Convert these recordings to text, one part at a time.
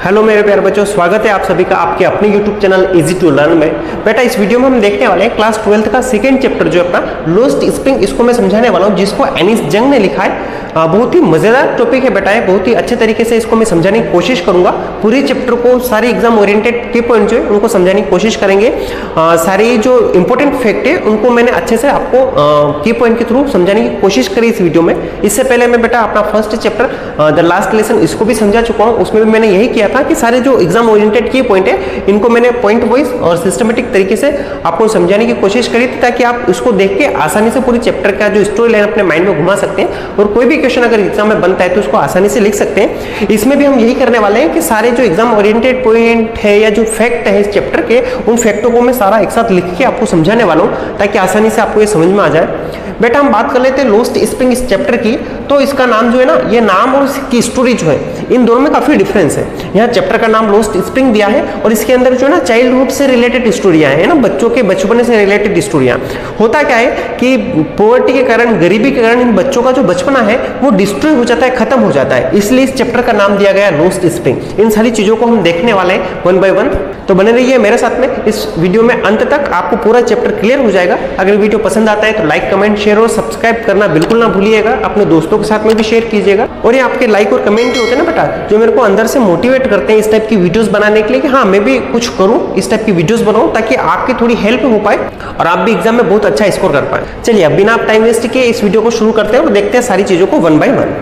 Hello मेरे प्यारे बच्चों, स्वागत है आप सभी का आपके अपने YouTube channel easy to learn में। बेटा इस वीडियो में हम देखने वाले हैं क्लास 12th का सेकंड चैप्टर जो अपना लोस्ट स्प्रिंग, इसको मैं समझाने वाला हूं, जिसको एनिस जंग ने लिखा है। बहुत ही मजेदार टॉपिक है बेटा, है बहुत ही अच्छे तरीके से इसको मैं समझाने की कोशिश करूंगा। पूरे चैप्टर को सारे एग्जाम ओरिएंटेड की पॉइंट जो है उनको समझाने की कोशिश करेंगे। सारी जो इंपॉर्टेंट फैक्ट है उनको मैंने अच्छे से आपको की पॉइंट के थ्रू समझाने की कोशिश करी इस वीडियो में। इससे पहले मैं बेटा अपना first chapter the last lesson इसको भी समझा चुका हूँ। उसमें भी मैंने यही किया था कि सारे जो एग्जाम ओरिएंटेड की पॉइंट है इनको मैंने पॉइंट वाइज और सिस्टमेटिक तरीके से आपको समझाने की कोशिश करी थी, ताकि आप उसको देख के आसानी से पूरी चैप्टर का जो स्टोरी लाइन अपने माइंड में घुमा सकते हैं और कोई भी क्वेश्चन अगर एग्जाम में बनता है तो उसको आसानी से लिख सकते हैं। इसमें भी हम यही करने वाले हैं कि सारे जो एग्जाम ओरिएंटेड पॉइंट है या जो फैक्ट है इस चैप्टर के, उन फैक्टों को मैं सारा एक साथ लिख के आपको समझाने वाला हूं, ताकि आसानी से आपको ये समझ में आ जाए। बेटा हम बात कर लेते हैं लोस्ट स्प्रिंग इस चैप्टर की। तो इसका नाम जो है ना, ये नाम और इसकी स्टोरी जो है इन दोनों में काफी डिफरेंस है। यहाँ चैप्टर का नाम लोस्ट स्प्रिंग दिया है और इसके अंदर जो है ना चाइल्डहुड से रिलेटेड स्टोरियां है ना, बच्चों के बचपने से रिलेटेड स्टोरियां। होता क्या है कि पॉवर्टी के कारण, गरीबी के कारण इन बच्चों का जो बचपना है वो डिस्ट्रॉय हो जाता है, खत्म हो जाता है। इसलिए इस चैप्टर का नाम दिया गया लोस्ट स्प्रिंग। इन सारी चीजों को हम देखने वाले हैं वन बाय वन, तो बने रहिए मेरे साथ में। इस वीडियो में अंत तक आपको पूरा चैप्टर क्लियर हो जाएगा। अगर वीडियो पसंद आता है तो लाइक, कमेंट, शेयर और सब्सक्राइब करना बिल्कुल ना भूलिएगा। अपने दोस्तों के साथ में भी शेयर कीजिएगा। और ये आपके लाइक और कमेंट ही होते हैं ना बेटा, जो मेरे को अंदर से मोटिवेट करते हैं इस टाइप की वीडियोस बनाने के लिए, कि हाँ मैं भी कुछ करूं, इस टाइप की वीडियोस बनाऊं, ताकि आपकी थोड़ी हेल्प हो पाए और आप भी एग्जाम में बहुत अच्छा स्कोर कर पाए। चलिए अब बिना टाइम वेस्ट किए इस वीडियो को शुरू करते हैं और देखते हैं सारी चीजों को वन बाय वन।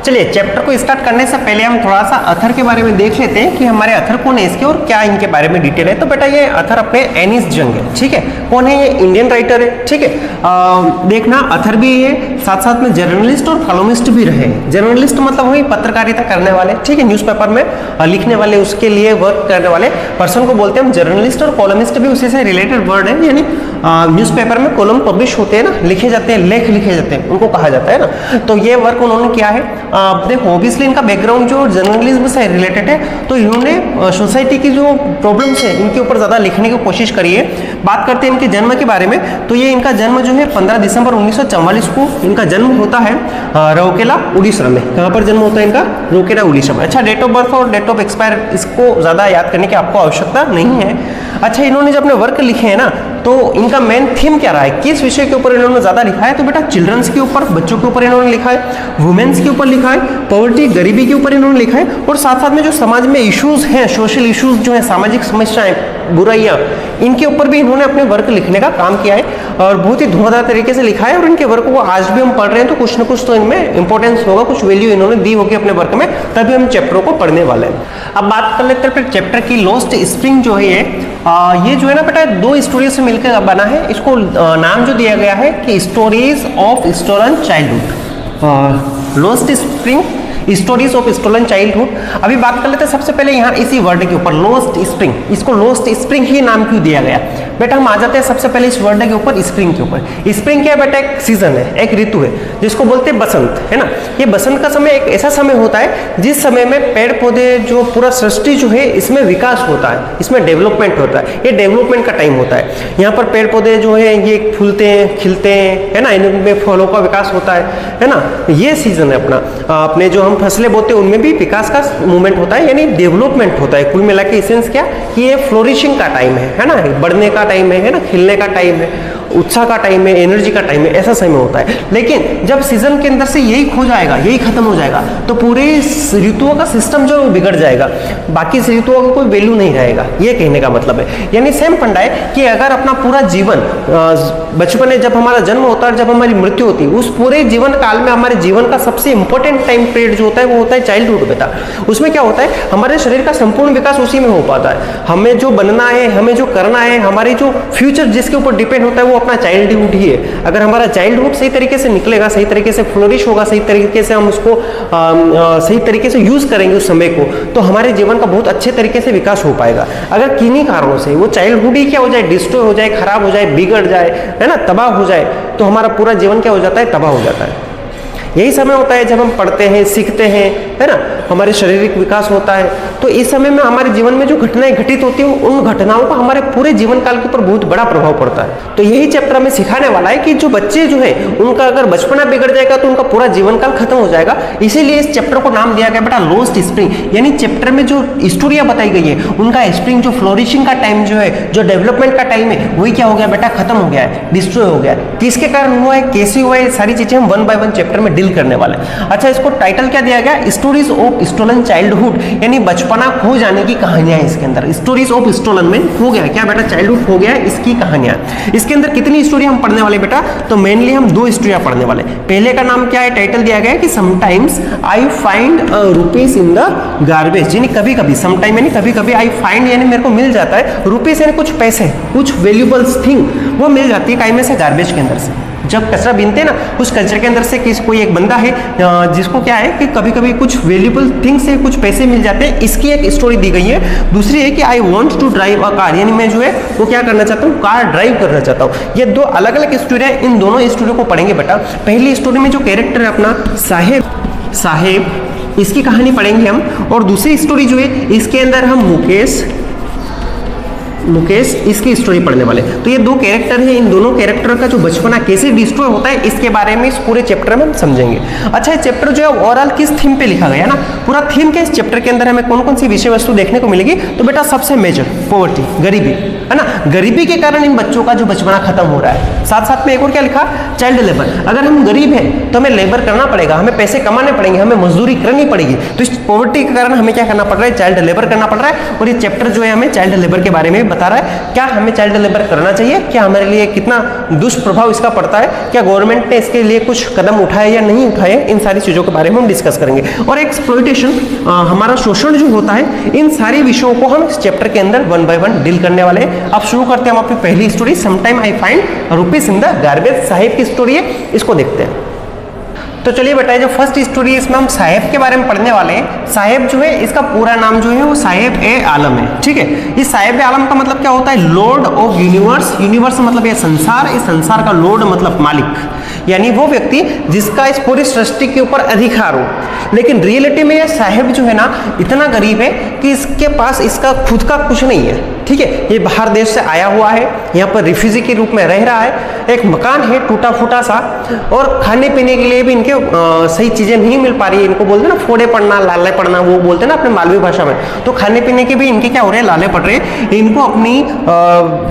चलिए चैप्टर को स्टार्ट करने से पहले हम थोड़ा सा अथर के बारे में देख लेते हैं कि हमारे अथर कौन है इसके और क्या इनके बारे में डिटेल है। तो बेटा ये अथर अपने एनिस जंग है, ठीक है। कौन है ये? इंडियन राइटर है, ठीक है। देखना अथर भी है, साथ साथ में जर्नलिस्ट और कॉलमिस्ट भी रहे। जर्नलिस्ट मतलब वही पत्रकारिता करने वाले, ठीक है, न्यूज़पेपर में लिखने वाले, उसके लिए वर्क करने वाले पर्सन को बोलते हैं हम जर्नलिस्ट। और कॉलमिस्ट भी उसी से रिलेटेड वर्ड है, यानी न्यूज़पेपर में कॉलम पब्लिश होते हैं ना, लिखे जाते हैं, लेख लिखे जाते हैं, उनको कहा जाता है ना। तो ये वर्क उन्होंने किया है। देखो ऑब्वियसली इनका बैकग्राउंड जो जर्नलिज्म से रिलेटेड है, तो इन्होंने सोसाइटी की जो प्रॉब्लम्स है इनके ऊपर ज़्यादा लिखने की कोशिश करी है। बात करते हैं इनके जन्म के बारे में, तो ये इनका जन्म जो है 15 दिसंबर 1944 को इनका जन्म होता है रौकेला उड़ीसा में। कहाँ पर जन्म होता है इनका? रौकेला उड़ीसा में। अच्छा, डेट ऑफ बर्थ और डेट ऑफ एक्सपायर इसको ज़्यादा याद करने की आपको आवश्यकता नहीं है। अच्छा, इन्होंने जब अपने वर्क लिखे हैं ना, तो इनका मेन थीम क्या रहा है, किस विषय के ऊपर इन्होंने ज्यादा लिखा है? तो बेटा चिल्ड्रंस के ऊपर, बच्चों के ऊपर इन्होंने लिखा है, वुमेन्स के ऊपर लिखा है, पॉवर्टी गरीबी के ऊपर इन्होंने लिखा है, और साथ साथ में जो समाज में इश्यूज हैं, सोशल इश्यूज जो है, सामाजिक समस्याएं, बुराइयां, इनके ऊपर भी इन्होंने अपने वर्क लिखने का काम किया है और बहुत ही धुआंधार तरीके से लिखा है। और इनके वर्क को आज भी हम पढ़ रहे हैं तो कुछ ना कुछ तो इनमें इंपॉर्टेंस होगा, कुछ वैल्यू इन्होंने दी होगी अपने वर्क में, तभी हम चैप्टरों को पढ़ने वाले हैं। अब बात कर लेते हैं फिर चैप्टर की। लोस्ट स्प्रिंग जो है ये जो है ना बेटा दो स्टोरी से मिलकर बना है। इसको नाम जो दिया गया है कि stories of stolen childhood, lost spring stories of stolen childhood. अभी बात कर लेते हैं सबसे पहले यहाँ इसी वर्ड के ऊपर, लोस्ट स्प्रिंग। इसको लोस्ट स्प्रिंग ही नाम क्यों दिया गया? बेटा हम आ जाते हैं सबसे पहले इस वर्ड के ऊपर, स्प्रिंग के ऊपर। स्प्रिंग क्या है बेटा? एक सीजन है, एक ऋतु है, जिसको बोलते हैं बसंत, है ना। ये बसंत का समय एक ऐसा समय होता है जिस समय में पेड़ पौधे, जो पूरा सृष्टि जो है इसमें विकास होता है, इसमें डेवलपमेंट होता है। ये डेवलपमेंट का टाइम होता है। यहाँ पर पेड़ पौधे जो है ये फूलते हैं, खिलते हैं, है ना, इनमें फलों का विकास होता है ना। ये सीजन है अपना। अपने जो हम फसलें बोते हैं उनमें भी विकास का मूवमेंट होता है, यानी डेवलपमेंट होता है। कुल मिला के एसेंस क्या कि ये फ्लोरिशिंग का टाइम है ना, बढ़ने का टाइम है ना, खिलने का टाइम है, उत्साह का टाइम है, एनर्जी का टाइम है, ऐसा समय होता है। लेकिन जब सीजन के अंदर से यही खो जाएगा, यही खत्म हो जाएगा, तो पूरे ऋतुओं का सिस्टम जो बिगड़ जाएगा, बाकी ऋतुओं का कोई वैल्यू नहीं रहेगा, ये कहने का मतलब है। यानी सेम फंडा है कि अगर अपना पूरा जीवन, बचपन में जब हमारा जन्म होता है, जब हमारी मृत्यु होती है, उस पूरे जीवन काल में हमारे जीवन का सबसे इंपॉर्टेंट टाइम पीरियड जो होता है वो होता है चाइल्डहुड बेटा। उसमें क्या होता है, हमारे शरीर का संपूर्ण विकास उसी में हो पाता है। हमें जो बनना है, हमें जो करना है, हमारी जो फ्यूचर जिसके ऊपर डिपेंड होता है वो अपना चाइल्डहुड ही है। अगर हमारा चाइल्डहुड सही तरीके से निकलेगा, सही तरीके से फ्लोरिश होगा, सही तरीके से हम उसको सही तरीके से यूज करेंगे उस समय को, तो हमारे जीवन का बहुत अच्छे तरीके से विकास हो पाएगा। अगर किन्हीं कारणों से वो चाइल्डहुड ही क्या हो जाए, डिस्ट्रॉय हो जाए, खराब हो जाए, बिगड़ जाए, है ना, तबाह हो जाए, तो हमारा पूरा जीवन क्या हो जाता है, तबाह हो जाता है। यही समय होता है जब हम पढ़ते हैं, सीखते हैं, है ना, हमारे शारीरिक विकास होता है। तो इस समय में हमारे जीवन में जो घटनाएं घटित होती हैं उन घटनाओं का हमारे पूरे जीवन काल के ऊपर बहुत बड़ा प्रभाव पड़ता है। तो यही चैप्टर हमें सिखाने वाला है कि जो बच्चे जो है उनका अगर बचपना बिगड़ जाएगा तो उनका पूरा जीवन काल खत्म हो जाएगा। इसीलिए इस चैप्टर को नाम दिया गया बेटा लॉस्ट स्प्रिंग, यानी चैप्टर में जो स्टोरियां बताई गई है उनका स्प्रिंग जो फ्लोरिशिंग का टाइम जो है, जो डेवलपमेंट का टाइम है, वही क्या हो गया बेटा, खत्म हो गया है, डिस्ट्रॉय हो गया है। किसके कारण हुआ है, कैसे हुआ है, सारी चीजें हम वन बाय वन चैप्टर में डील करने वाले हैं। अच्छा, इसको टाइटल क्या दिया गया, स्टोरीज ऑफ स्टोलन चाइल्डहुड, यानी बचपना खो जाने की कहानियां इसके अंदर। स्टोरीज ऑफ स्टोलन में खो गया क्या बेटा, चाइल्डहुड खो गया, इसकी कहानियां। इसके अंदर कितनी स्टोरी हम पढ़ने वाले बेटा, तो मेनली हम 2 स्टोरियां पढ़ने वाले। पहले का नाम क्या है, टाइटल दिया गया है कि sometimes I find rupees in the garbage, यानी कभी कभी, समटाइम यानी कभी कभी, आई फाइंड यानी मेरे को मिल जाता है, रुपीस यानी कुछ पैसे, कुछ वैल्यूबल्स थिंग वो मिल जाती है काई में से, गार्बेज के अंदर से। जब कचरा बीनते हैं ना, उस कचरे के अंदर से कोई एक बंदा है जिसको क्या है कि कभी कभी कुछ वैल्यूबल थिंग से कुछ पैसे मिल जाते हैं, इसकी एक स्टोरी दी गई है। दूसरी है कि I want to drive a car, यानी मैं जो है वो क्या करना चाहता हूँ, कार ड्राइव करना चाहता हूँ। ये 2 अलग अलग स्टोरी है, इन दोनों स्टोरी को पढ़ेंगे बेटा। पहली स्टोरी में जो कैरेक्टर है अपना साहेब, इसकी कहानी पढ़ेंगे हम, और दूसरी स्टोरी जो है इसके अंदर हम मुकेश इसकी स्टोरी पढ़ने वाले। तो ये 2 कैरेक्टर हैं, इन दोनों कैरेक्टर का जो बचपना कैसे डिस्ट्रॉय होता है इसके बारे में इस पूरे चैप्टर में हम समझेंगे। अच्छा, ये चैप्टर जो है ओवरऑल किस थीम पे लिखा गया है ना, पूरा थीम के इस चैप्टर के अंदर हमें कौन कौन सी विषय वस्तु देखने को मिलेगी, तो बेटा सबसे मेजर पॉवर्टी, गरीबी है ना, गरीबी के कारण इन बच्चों का जो बचपना खत्म हो रहा है। साथ साथ में एक और क्या लिखा, चाइल्ड लेबर, अगर हम गरीब हैं तो हमें लेबर करना पड़ेगा, हमें पैसे कमाने पड़ेंगे, हमें मजदूरी करनी पड़ेगी। तो इस पॉवर्टी के कारण हमें क्या करना पड़ रहा है, चाइल्ड लेबर करना पड़ रहा है। और ये चैप्टर जो है हमें चाइल्ड लेबर के बारे में बता रहा है, क्या हमें चाइल्ड लेबर करना चाहिए, क्या हमारे लिए कितना दुष्प्रभाव इसका पड़ता है, क्या गवर्नमेंट ने इसके लिए कुछ कदम उठाए या नहीं उठाए, इन सारी चीजों के बारे में हम डिस्कस करेंगे। और एक्सप्लॉइटेशन, हमारा शोषण जो होता है, इन सारी विषयों को हम इस चैप्टर के अंदर 1 बाय 1 डील करने वाले हैं। अब शुरू करते हैं हम अपनी पहली story, sometime I find rupees in the garbage. Saheb की स्टोरी है, इसको देखते हैं। तो चलिए बेटा, जो फर्स्ट स्टोरी है इसमें हम साहेब के बारे में पढ़ने वाले हैं। साहेब जो है इसका पूरा नाम जो है वो साहेब ए आलम है, ठीक है। इस साहेब ए आलम का मतलब क्या होता है, लॉर्ड ऑफ यूनिवर्स। यूनिवर्स मतलब ये संसार, इस संसार का लॉर्ड मतलब मालिक, यानी वो व्यक्ति जिसका इस पूरी सृष्टि के ऊपर अधिकार हो। लेकिन रियलिटी में ये साहेब जो है ना इतना गरीब है कि इसके पास इसका खुद का कुछ नहीं है, ठीक है। ये बाहर देश से आया हुआ है, यहाँ पर रिफ्यूजी के रूप में रह रहा है। एक मकान है टूटा फूटा सा, और खाने पीने के लिए भी इनके सही चीजें नहीं मिल पा रही है। इनको बोलते हैं ना फोड़े पड़ना, लाले पड़ना, वो बोलते हैं ना अपने मालवी भाषा में। तो खाने पीने के भी इनके क्या हो रहे हैं, लाले पड़ रहे हैं। इनको अपनी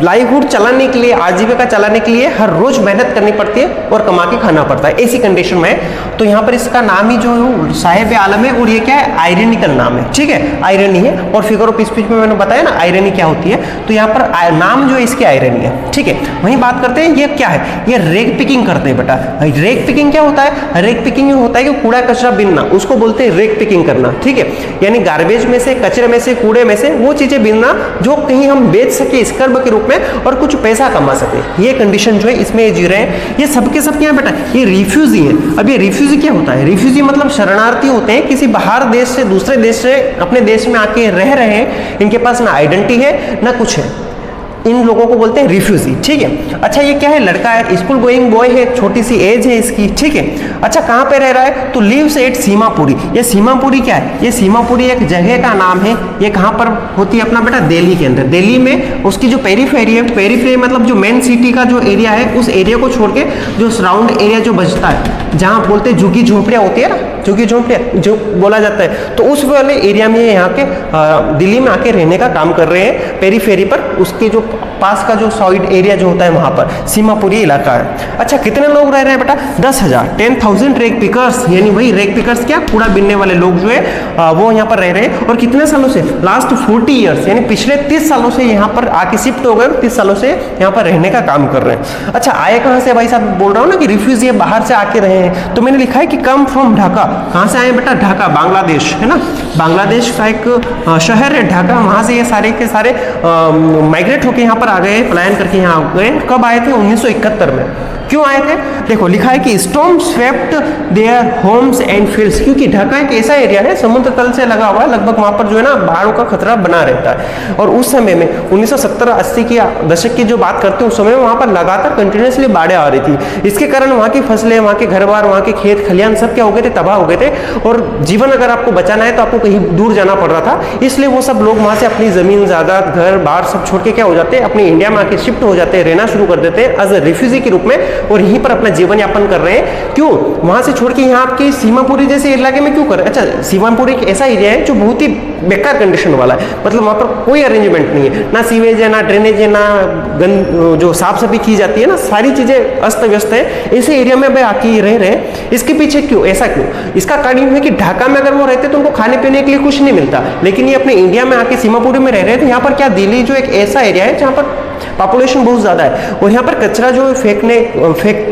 लाइवहुड चलाने के लिए, आजीविका चलाने के लिए हर रोज मेहनत करनी पड़ती है और कमा के खाना पड़ता है, ऐसी कंडीशन में। तो यहाँ पर इसका नाम ही जो है साहेब आलम है, और ये क्या है, आयरनिकल नाम है, ठीक है, आयरनी है। और फिगर ऑफ स्पीच में मैंने बताया ना आयरनी क्या होती है, तो यहाँ पर नाम जो है इसकी आयरनी है, ठीक है। वहीं बात करते हैं, ये क्या है, ये रेग पिकिंग करते हैं बेटा। रेग पिकिंग क्या होता है, रेग पिकिंग होता है कि कूड़ा कचरा बीनना, उसको बोलते हैं रेग पिकिंग करना, ठीक है। यानी गार्बेज में से, कचरे में से, कूड़े में से वो चीजें बीनना जो कहीं हम बेच सके स्क्रब के रूप में और कुछ पैसा कमा सके, ये कंडीशन जो है इसमें ये जी रहे हैं। ये सबके सब क्या है बेटा, ये रिफ्यूजी है। अब ये रिफ्यूजी क्या होता है, रिफ्यूजी मतलब शरणार्थी होते हैं, किसी बाहर देश से, दूसरे देश से अपने देश में आके रह रहे हैं, इनके पास ना आइडेंटिटी है ना कुछ है, इन लोगों को बोलते हैं रिफ्यूजी, ठीक है। अच्छा, ये क्या है, लड़का है, स्कूल गोइंग बॉय है, छोटी सी एज है इसकी, ठीक है। अच्छा, कहाँ पे रह रहा है, तो लिव्स एट सीमापुरी। ये सीमापुरी क्या है, ये सीमापुरी एक जगह का नाम है। ये कहाँ पर होती है अपना बेटा, दिल्ली के अंदर। दिल्ली में उसकी जो पेरीफेरी है, पेरीफेरी मतलब जो मेन सिटी का जो एरिया है, उस एरिया को छोड़ के जो सराउंड एरिया जो बचता है, जहाँ बोलते हैं झुग्गी झोपड़ियाँ होती है ना, झुग्गी झोपड़ियाँ जो बोला जाता है, तो उस वाले एरिया में यहाँ के दिल्ली में आके रहने का काम कर रहे हैं, पेरीफेरी पर, उसके जो पास का जो साइड एरिया जो होता है वहां पर सीमापुरी इलाका है। अच्छा, कितने लोग रह रहे हैं बेटा, 10,000, 10,000 रेग पिकर्स, यानी वही रेग पिकर्स क्या, कूड़ा बीनने वाले लोग जो है वो यहाँ पर रह रहे हैं। और कितने सालों से, लास्ट 40 ईयर्स, यानी पिछले 30 सालों से यहाँ पर आके शिफ्ट हो गए, 30 सालों से यहाँ पर रहने का काम कर रहे हैं। अच्छा, आए कहाँ से, भाई साहब बोल रहा हूँ ना कि रिफ्यूजी बाहर से आके रहे हैं, तो मैंने लिखा है कि कम फ्रॉम ढाका। कहाँ से आए बेटा, ढाका, बांग्लादेश है ना, बांग्लादेश का एक शहर है ढाका, वहां से ये सारे के सारे माइग्रेट होकर यहाँ पर आ गए, पलायन करके यहाँ आ गए। कब आए थे, 1971 में। क्यों आए थे? देखो लिखा है कि storm swept their homes and fields, क्योंकि ढाका एक ऐसा एरिया है समुद्र तल से लगा हुआ है, लगभग वहां पर जो है ना बाढ़ों का खतरा बना रहता है। और उस समय में 1970-80 की दशक की जो बात करते हैं, उस समय वहां पर लगातार कंटिन्यूसली बाढ़ें आ रही थी। इसके कारण वहां की फसलें, वहां के घर बार, वहां के खेत खलियान सब क्या हो गए थे, तबाह हो गए थे। और जीवन अगर आपको बचाना है तो आपको कहीं दूर जाना पड़ रहा था, इसलिए वो सब लोग वहां से अपनी जमीन जायदाद घर बार सब छोड़ के क्या हो जाते हैं, अपने इंडिया में आके शिफ्ट हो जाते हैं, रहना शुरू कर देते हैं एज अ रिफ्यूजी के रूप में, और यहीं पर अपना जीवन यापन कर रहे हैं। क्यों? वहां से छोड़ के यहाँ आपके सीमापुरी जैसे इलाके में क्यों कर रहे हैं? अच्छा, सीमापुरी एक ऐसा एरिया है जो बहुत ही बेकार कंडीशन वाला है, मतलब वहां पर कोई अरेंजमेंट नहीं है, ना सीवेज है, ना ड्रेनेज है, ना जो साफ सफाई की जाती है ना, सारी चीजें अस्त व्यस्त है। ऐसे एरिया में भाई आके रह रहे हैं, इसके पीछे क्यों, ऐसा क्यों? इसका कारण है कि ढाका में अगर वो रहते तो उनको खाने पीने के लिए कुछ नहीं मिलता, लेकिन ये अपने इंडिया में आके सीमापुरी में रह रहे थे। यहाँ पर क्या, दिल्ली जो एक ऐसा एरिया है जहाँ पर पॉपुलेशन बहुत ज्यादा है, और यहाँ पर कचरा जो है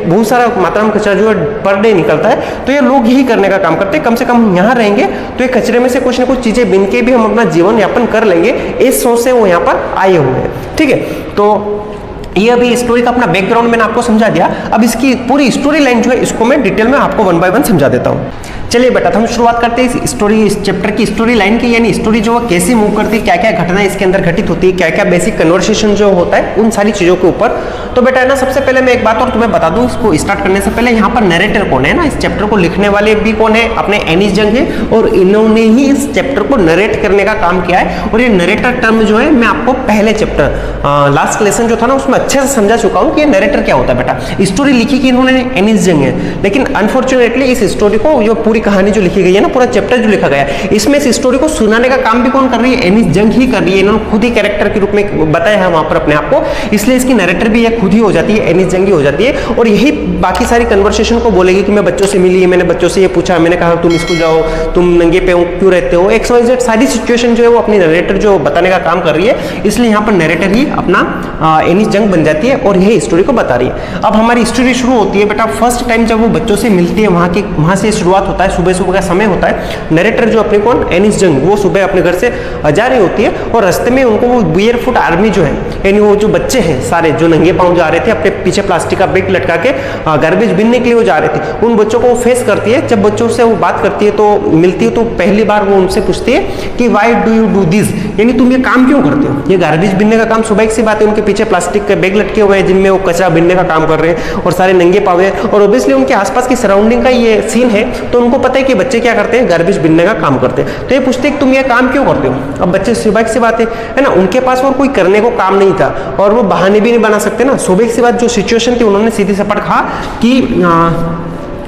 बहुत सारा मात्रा में कचरा जो है पर डे निकलता है, तो ये लोग यही करने का काम करते हैं, कम से कम यहाँ रहेंगे तो ये कचरे में से कुछ ना कुछ चीजें बिन के भी हम अपना जीवन यापन कर लेंगे, इस सोच से वो यहाँ पर आए हुए हैं। ठीक है, तो ये अभी स्टोरी का अपना बैकग्राउंड मैंने आपको समझा दिया। अब इसकी पूरी स्टोरी लाइन जो है इसको मैं डिटेल में आपको 1 बाय 1 समझा देता हूँ। चलिए बेटा, हम शुरुआत करते हैं इस चैप्टर की स्टोरी लाइन की, यानी स्टोरी जो है कैसे मूव करती है, क्या क्या घटनाएं इसके अंदर घटित होती है, क्या क्या बेसिक कन्वर्सेशन जो होता है उन सारी चीजों के ऊपर। तो बेटा है ना, सबसे पहले मैं एक बात और तुम्हें बता दूं, इसको स्टार्ट करने से पहले यहाँ पर नरेटर कौन है ना, इस चैप्टर को लिखने वाले भी कौन है, अपने एनिस जंग है, और इन्होंने ही इस चैप्टर को नरेट करने का काम किया है। और ये नरेटर टर्म जो है मैं आपको पहले चैप्टर लास्ट लेसन जो था ना उसमें अच्छे से समझा चुका हूँ कि ये नरेटर क्या होता है। बेटा स्टोरी लिखी कि इन्होंने एनिस जंग है, लेकिन अनफॉर्चुनेटली इस स्टोरी को, जो पूरी कहानी जो लिखी गई है ना, पूरा चैप्टर जो लिखा गया है, इसमें इस स्टोरी को सुनाने का काम भी कौन कर रही है, एनिस जंग ही कर रही है। इन्होंने खुद ही कैरेक्टर के रूप में बताया है वहां पर अपने आप को, इसलिए इसकी नरेटर भी खुद ही हो जाती है, एनिस जंग ही हो जाती है। और यही बाकी सारी कन्वर्सेशन को बोलेगी कि मैं बच्चों से मिली, मैंने बच्चों से ये पूछा, मैंने कहा तुम स्कूल जाओ, तुम नंगे पे क्यों रहते हो, XYZ सारी सिचुएशन जो है वो अपनी नरेटर जो बताने का काम कर रही है, इसलिए यहाँ पर नरेटर ही अपना एनिस जंग बन जाती है और यही स्टोरी को बता रही है। अब हमारी स्टोरी शुरू होती है बेटा फर्स्ट टाइम जब वो बच्चों से मिलती है, वहां से शुरुआत होता है, सुबह सुबह का समय होता है। नरेटर जो अपने कौन, एनिस जंग, वो सुबह अपने घर से जा रही होती है और रास्ते में उनको वो बेयरफुट आर्मी जो है, यानी वो जो बच्चे हैं सारे जो नंगे पांव जा रहे थे, अपने पीछे प्लास्टिक का बैग लटका के गार्बेज बिनने के लिए वो जा रहे थे, उन बच्चों को वो फेस करती है। जब बच्चों से वो बात करती है तो मिलती है, तो पहली बार वो उनसे पूछती है कि why do you do this, यानी तुम ये काम क्यों करते हो, ये गार्बेज बिनने का काम। सुबह सी बात है, उनके पीछे प्लास्टिक के बैग लटके हुए हैं जिनमें वो कचरा बिनने का काम कर रहे हैं और सारे नंगे पाव है, और ऑब्वियसली उनके आसपास की सराउंडिंग का ये सीन है, तो उनको पता है कि बच्चे क्या करते हैं, गार्बेज बिनने का काम करते हैं। तो ये पूछते हैं कि तुम ये काम क्यों करते हो। अब बच्चे सुबह की बात है ना, उनके पास और कोई करने को काम नहीं था और वो बहाने भी नहीं बना सकते ना। सुबह की बात जो सिचुएशन थी, उन्होंने सीधी सपाट कहा कि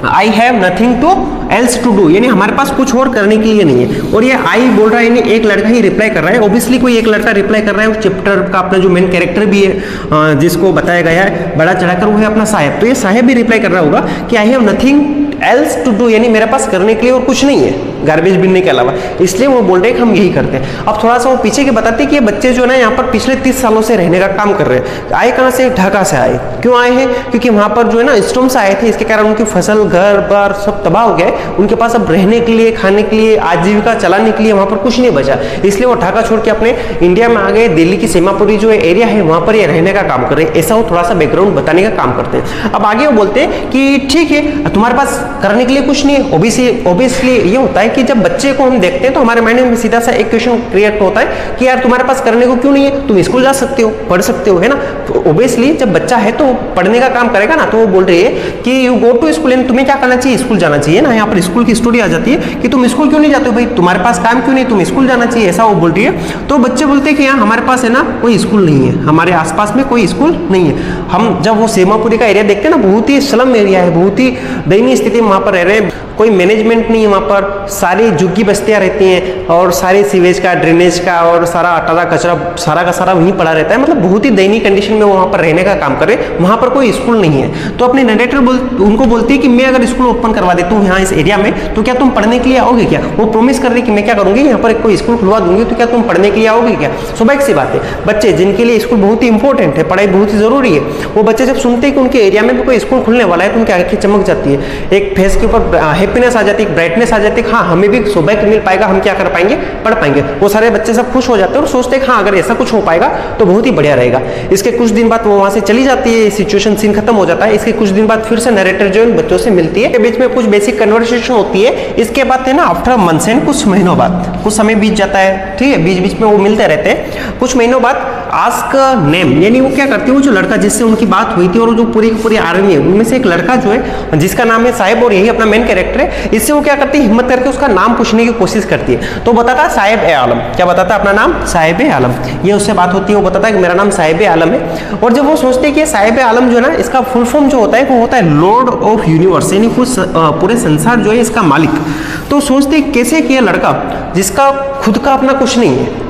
I have nothing to else to do, यानी हमारे पास कुछ और करने के लिए नहीं है। और ये आई बोल रहा है, यानी एक लड़का ही रिप्लाई कर रहा है, ऑब्वियसली कोई एक लड़का रिप्लाई कर रहा है। उस चैप्टर का अपना जो मेन कैरेक्टर भी है जिसको बताया गया है बड़ा चढ़ाकर, वो है अपना साहेब। तो ये साहेब भी रिप्लाई कर रहा होगा कि I have nothing else to do, यानी मेरे पास करने के लिए और कुछ नहीं है गार्बेज बिनने के अलावा, इसलिए वो बोल रहे हैं कि हम यही करते हैं। अब थोड़ा सा वो पीछे के बताते हैं कि ये बच्चे जो है ना यहाँ पर पिछले 30 सालों से रहने का काम कर रहे हैं। आए कहाँ से, ढाका से आए। क्यों आए हैं, क्योंकि वहां पर जो है ना स्टॉर्म से आए थे, इसके कारण उनकी फसल घर बार सब तबाह हो गए। उनके पास अब रहने के लिए, खाने के लिए, आजीविका चलाने के लिए वहां पर कुछ नहीं बचा, इसलिए वो ढाका छोड़ के अपने इंडिया में आ गए। दिल्ली की सीमापुरी जो एरिया है वहां पर ये रहने का काम कर रहे हैं, ऐसा वो थोड़ा सा बैकग्राउंड बताने का काम करते हैं। अब आगे वो बोलते हैं कि ठीक है तुम्हारे पास करने के लिए कुछ नहीं है। ऑब्वियसली ये होता है कि जब बच्चे को हम देखते हैं तो हमारे माइंड में सीधा सा एक क्वेश्चन क्रिएट होता है कि यार तुम्हारे पास करने को क्यों नहीं है, तुम स्कूल जा सकते हो, पढ़ सकते हो, है ना। तो ऑब्वियसली जब बच्चा है तो पढ़ने का काम करेगा ना, तो वो बोल रही है कि यू गो टू स्कूल, यानी तुम्हें क्या करना चाहिए, स्कूल जाना चाहिए ना। यहाँ पर स्कूल की स्टोरी आ जाती है कि तुम स्कूल क्यों नहीं जाते हो भाई, तुम्हारे पास काम क्यों नहीं, तुम स्कूल जाना चाहिए, ऐसा वो बोल रही है। तो बच्चे बोलते हैं कि यहाँ हमारे पास है ना कोई स्कूल नहीं है, हमारे आसपास में कोई स्कूल नहीं है। हम जब वो सीमापुरी का एरिया देखते हैं ना, बहुत ही स्लम एरिया है, बहुत ही दयनीय स्थिति में वहां पर रह रहे हैं, कोई मैनेजमेंट नहीं है वहाँ पर, सारी झुग्गी बस्तियाँ रहती हैं और सारे सीवेज का, ड्रेनेज का और सारा अटारा कचरा सारा का सारा वहीं पड़ा रहता है। मतलब बहुत ही दयनीय कंडीशन में वहाँ पर रहने का काम करे, वहाँ पर कोई स्कूल नहीं है। तो अपने नरेटर उनको बोलती है कि मैं अगर स्कूल ओपन करवा देता हूँ यहाँ इस एरिया में, तो क्या तुम पढ़ने के लिए आओगे क्या। वो प्रोमिस कर रही कि मैं क्या करूँगी, यहाँ पर कोई स्कूल खुलवा दूंगी, तो क्या तुम पढ़ने के लिए आओगे क्या। स्वाभाविक सी बात है, बच्चे जिनके लिए स्कूल बहुत ही इंपॉर्टेंट है, पढ़ाई बहुत ही जरूरी है, वो बच्चे जब सुनते हैं कि उनके एरिया में भी कोई स्कूल खुलने वाला है तो उनकी आंखें चमक जाती है, एक फेस के ऊपर हैप्पीनेस आ जाती है, ब्राइटनेस आ जाती है, हाँ हमें भी सौभाग्य मिल पाएगा, हम क्या कर पाएंगे, पढ़ पाएंगे। वो सारे बच्चे सब खुश हो जाते हैं और सोचते हैं हाँ अगर ऐसा कुछ हो पाएगा तो बहुत ही बढ़िया रहेगा। इसके कुछ दिन बाद वो वहां से चली जाती है, सिचुएशन सीन खत्म हो जाता है। इसके कुछ दिन बाद फिर से नरेटर जो इन बच्चों से मिलती है, बीच में कुछ बेसिक कन्वर्सेशन होती है। इसके बाद है ना आफ्टर मंथ्स एंड कुछ महीनों बाद, कुछ समय बीत जाता है, ठीक है, बीच बीच में वो मिलते रहते हैं। कुछ महीनों बाद आस्क नेम, यानी वो क्या करती है, वो जो लड़का जिससे उनकी बात हुई थी और जो पूरी की पूरी आर्मी है उनमें से एक लड़का जो है जिसका नाम है साहिब और यही अपना मेन कैरेक्टर है, इससे वो क्या करती है, हिम्मत करके उसका नाम पूछने की कोशिश करती है। तो बताता है साहिब ए आलम, क्या बताता है, अपना नाम साहिब ए आलम। ये उससे बात होती है, वो बताता है कि मेरा नाम साहिब ए आलम है। और जब वो सोचते हैं कि साहिब ए आलम जो है ना, इसका फुल फॉर्म जो होता है वो होता है लॉर्ड ऑफ यूनिवर्स, यानी पूरे संसार जो है इसका मालिक। तो सोचते हैं कैसे कि यह लड़का जिसका खुद का अपना कुछ नहीं है,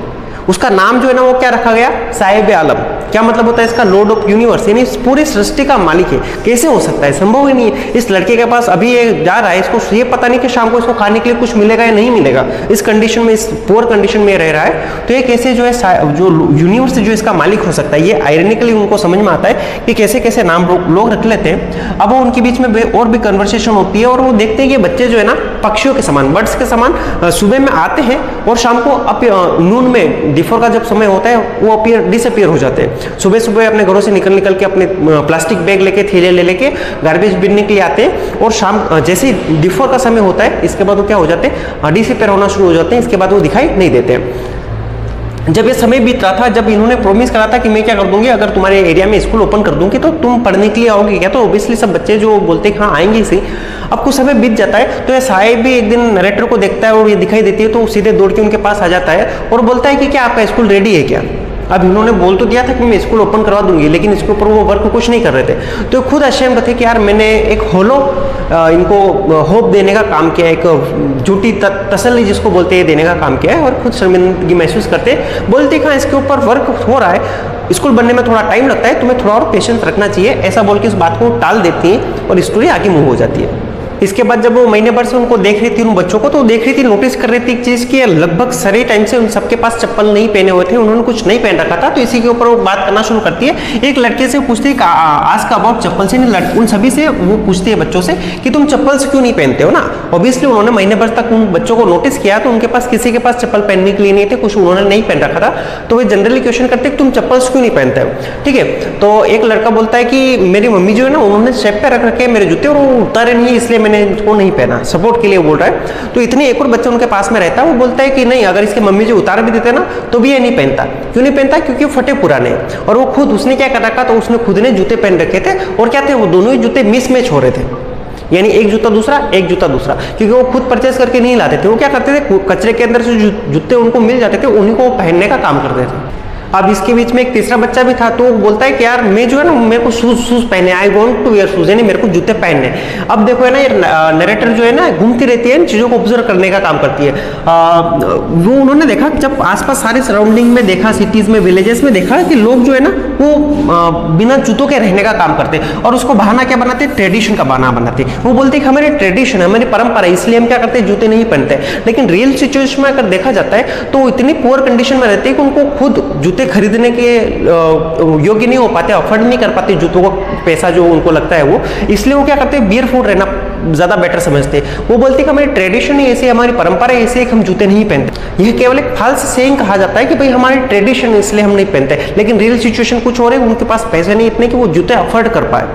उसका नाम जो है ना वो क्या रखा गया, साहिब आलम। क्या मतलब होता है इसका, लॉर्ड ऑफ यूनिवर्स, यानी इस पूरी सृष्टि का मालिक है। कैसे हो सकता है, संभव ही नहीं है। इस लड़के के पास अभी ये जा रहा है, इसको ये पता नहीं कि शाम को इसको खाने के लिए कुछ मिलेगा या नहीं मिलेगा। इस कंडीशन में, इस पुअर कंडीशन में रह रहा है। तो ये कैसे जो है जो यूनिवर्स जो इसका मालिक हो सकता है, ये आयरनिकली उनको समझ में आता है कि कैसे कैसे नाम लोग रख लेते हैं। अब वो उनके बीच में और भी कन्वर्सेशन होती है और वो देखते हैं कि बच्चे जो है ना पक्षियों के समान, बर्ड्स के समान सुबह में आते हैं और शाम को नून में डिफोर का जब समय होता है वो डिसअपीयर हो जाते हैं। सुबह सुबह अपने घरों से निकल के अपने प्लास्टिक बैग लेके, थैले लेके गार्बेज बिनने के लिए आते हैं और शाम जैसे ही डिफोर का समय होता है इसके बाद वो क्या हो जाते हैं, डिसअपीयर होना शुरू हो जाते हैं। इसके बाद वो दिखाई नहीं देते हैं। जब ये समय बीत रहा था, जब इन्होंने प्रॉमिस करा था कि मैं क्या कर दूंगी, अगर तुम्हारे एरिया में स्कूल ओपन कर दूंगी तो तुम पढ़ने के लिए आओगे क्या, तो ऑब्वियसली सब बच्चे जो बोलते हैं हाँ आएंगे इसी। अब कुछ समय बीत जाता है तो ये साहिब भी एक दिन नरेटर को देखता है और ये दिखाई देती है तो सीधे दौड़ के उनके पास आ जाता है और बोलता है कि क्या आपका स्कूल रेडी है क्या। अब इन्होंने बोल तो दिया था कि मैं स्कूल ओपन करवा दूंगी, लेकिन इसके ऊपर वो वर्क कुछ नहीं कर रहे थे। तो खुद अशेम्ड थे कि यार मैंने एक होलो इनको होप देने का काम किया, एक झूठी तसल्ली जिसको बोलते हैं देने का काम किया है, और खुद शर्मिंदगी महसूस करते बोलते हाँ इसके ऊपर वर्क हो रहा है, स्कूल बनने में थोड़ा टाइम लगता है, तुम्हें थोड़ा और पेशेंस रखना चाहिए, ऐसा बोल के इस बात को टाल देती हैं और स्टोरी आगे मूव हो जाती है। इसके बाद जब वो महीने भर से उनको देख रही थी उन बच्चों को, तो देख रही थी, नोटिस कर रही थी एक चीज की लगभग सारे टाइम से उन सबके पास चप्पल नहीं पहने हुए थे, उन्होंने कुछ नहीं पहन रखा था। तो इसी के ऊपर वो बात करना शुरू करती है। एक लड़के से पूछती है आस्क अबाउट चप्पल से, उन सभी से वो पूछती है बच्चों से कि तुम चप्पल से क्यों नहीं पहनते हो ना। ऑब्वियसली उन्होंने महीने भर तक उन बच्चों को नोटिस किया तो उनके पास किसी के पास चप्पल पहनने के लिए नहीं थे, कुछ उन्होंने नहीं पहन रखा था। तो वे जनरली क्वेश्चन करते तुम चप्पल क्यों नहीं पहनते हो, ठीक है। तो एक लड़का बोलता है कि मेरी मम्मी जो है ना उन्होंने शेप पे रख रखे मेरे जूते और वो उतारे नहीं, इसलिए मैंने इनको नहीं पहना, सपोर्ट के लिए बोल रहा है। तो इतने एक और बच्चा उनके पास में रहता है, वो बोलता है कि नहीं अगर इसके मम्मी जी उतार भी देते ना तो भी ये नहीं पहनता। क्यों नहीं पहनता, क्योंकि फटे पुराने। और वो खुद उसने क्या कर रखा, तो उसने खुद ने जूते पहन रखे थे और क्या थे वो दोनों ही जूते मिसमैच हो रहे थे, यानी एक जूता दूसरा एक जूता दूसरा, क्योंकि वो खुद परचेस करके नहीं लाते थे। वो क्या करते थे, कचरे के अंदर से जूते उनको मिल जाते थे उन्हीं को पहनने का काम करते थे। अब इसके बीच में एक तीसरा बच्चा भी था, तो वो बोलता है कि यार मैं जो है ना मेरे को शूज पहने, I want to wear shoes, यानी मेरे को जूते पहनने। अब देखो है ना ये नरेटर जो है ना घूमती रहती है, इन चीजों को ऑब्जर्व करने का काम करती है। वो उन्होंने देखा जब आसपास सारे सराउंडिंग में देखा, सिटीज में, विलेजेस में देखा कि लोग जो है ना वो बिना जूतों के रहने का काम करते हैं और उसको बहाना क्या बनाते हैं, ट्रेडिशन का बहाना बनाते हैं। वो बोलते हैं कि हमारी ट्रेडिशन है, हमारी परंपरा है, इसलिए हम क्या करते हैं, जूते नहीं पहनते। लेकिन रियल सिचुएशन में अगर देखा जाता है तो इतनी पुअर कंडीशन में रहते हैं कि उनको खुद जूते खरीदने के योग्य नहीं हो पाते, अफोर्ड नहीं कर पाते जूतों को, पैसा जो उनको लगता है वो, इसलिए वो क्या करते हैं, बेयरफुट रहना ज्यादा बेटर समझते हैं। वो बोलते हैं कि हमारी ट्रेडिशन ही ऐसी, हमारी परंपरा ऐसी है कि हम जूते नहीं पहनते। यह केवल एक फाल्स सेइंग कहा जाता है कि भाई हमारी ट्रेडिशन है इसलिए हम नहीं पहनते, लेकिन रियल सिचुएशन कुछ और है, उनके पास पैसे नहीं इतने कि वो जूते अफोर्ड कर पाए।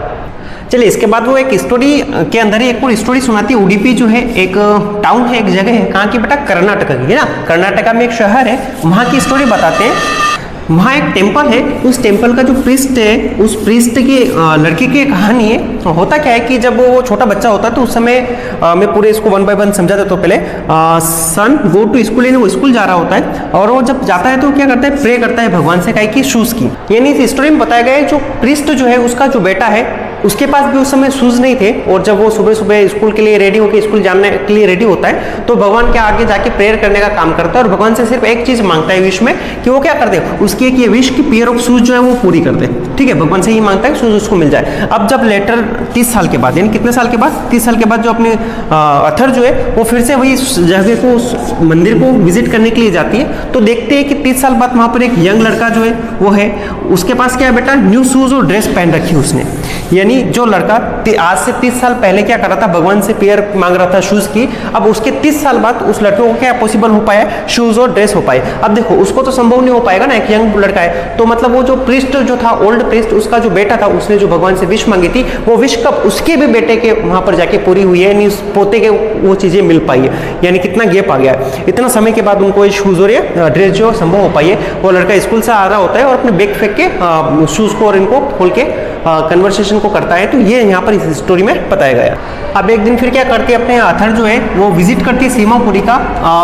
चलिए इसके बाद वो एक स्टोरी के अंदर ही एक और स्टोरी सुनाती है। उडुपी जो है एक टाउन है, एक जगह है, कहाँ की बेटा, कर्नाटका की है ना। कर्नाटका में एक शहर है, वहाँ की स्टोरी बताते हैं। वहाँ एक टेम्पल है, उस टेम्पल का जो प्रीस्ट है, उस प्रीस्ट की लड़की की कहानी है। होता क्या है कि जब वो छोटा बच्चा होता है तो उस समय मैं पूरे इसको वन बाय वन समझा देता हूँ। पहले सन गो टू स्कूल, यानी वो स्कूल जा रहा होता है और वो जब जाता है तो क्या करता है, प्रे करता है भगवान से काय की शूज की। यानी इस स्टोरी में बताया गया है जो प्रीस्ट जो है उसका जो बेटा है उसके पास भी उस समय शूज नहीं थे, और जब वो सुबह सुबह स्कूल के लिए रेडी होकर स्कूल जाने के लिए रेडी होता है तो भगवान के आगे जाके प्रेयर करने का काम करता है और भगवान से सिर्फ एक चीज मांगता है विश में कि वो क्या कर दे, उसकी एक ये विश की पेयर ऑफ शूज जो है वो पूरी कर दे। ठीक है, भगवान से ही मांगता है शूज उसको मिल जाए। अब जब लेटर 30 साल के बाद, यानी कितने साल के बाद, 30 साल के बाद जो अपने अथर जो है वो फिर से वही जगह को, उस मंदिर को विजिट करने के लिए जाती है, तो देखते हैं कि 30 साल बाद वहाँ पर एक यंग लड़का जो है वो है, उसके पास क्या है बेटा, न्यू शूज और ड्रेस पहन रखी उसने। यानी जो लड़का आज से 30 साल पहले क्या कर रहा था, भगवान से पेयर मांग रहा था शूज की, अब उसके 30 साल बाद उस लड़के को क्या पॉसिबल हो पाया, शूज और ड्रेस हो पाए। अब देखो उसको तो संभव नहीं हो पाएगा ना, एक यंग लड़का है, तो मतलब वो जो प्रीस्ट जो था, ओल्ड प्रीस्ट, उसका जो बेटा था, उसने जो भगवान से विश मांगी थी, वो विश कब उसके भी बेटे के वहां पर जाके पूरी हुई है, यानी उस पोते के वो चीजें मिल पाई है। यानी कितना गैप आ गया, इतना समय के बाद उनको ये शूज और ये ड्रेस जो संभव हो पाई है। वो लड़का स्कूल से आ रहा होता है और अपने बैग फेंक के शूज को और इनको खोल के कन्वर्सेशन को करता है, तो ये यहाँ पर इस स्टोरी में बताया गया। अब एक दिन फिर क्या करते हैं, अपने अथर जो है वो विजिट करती है सीमापुरी का।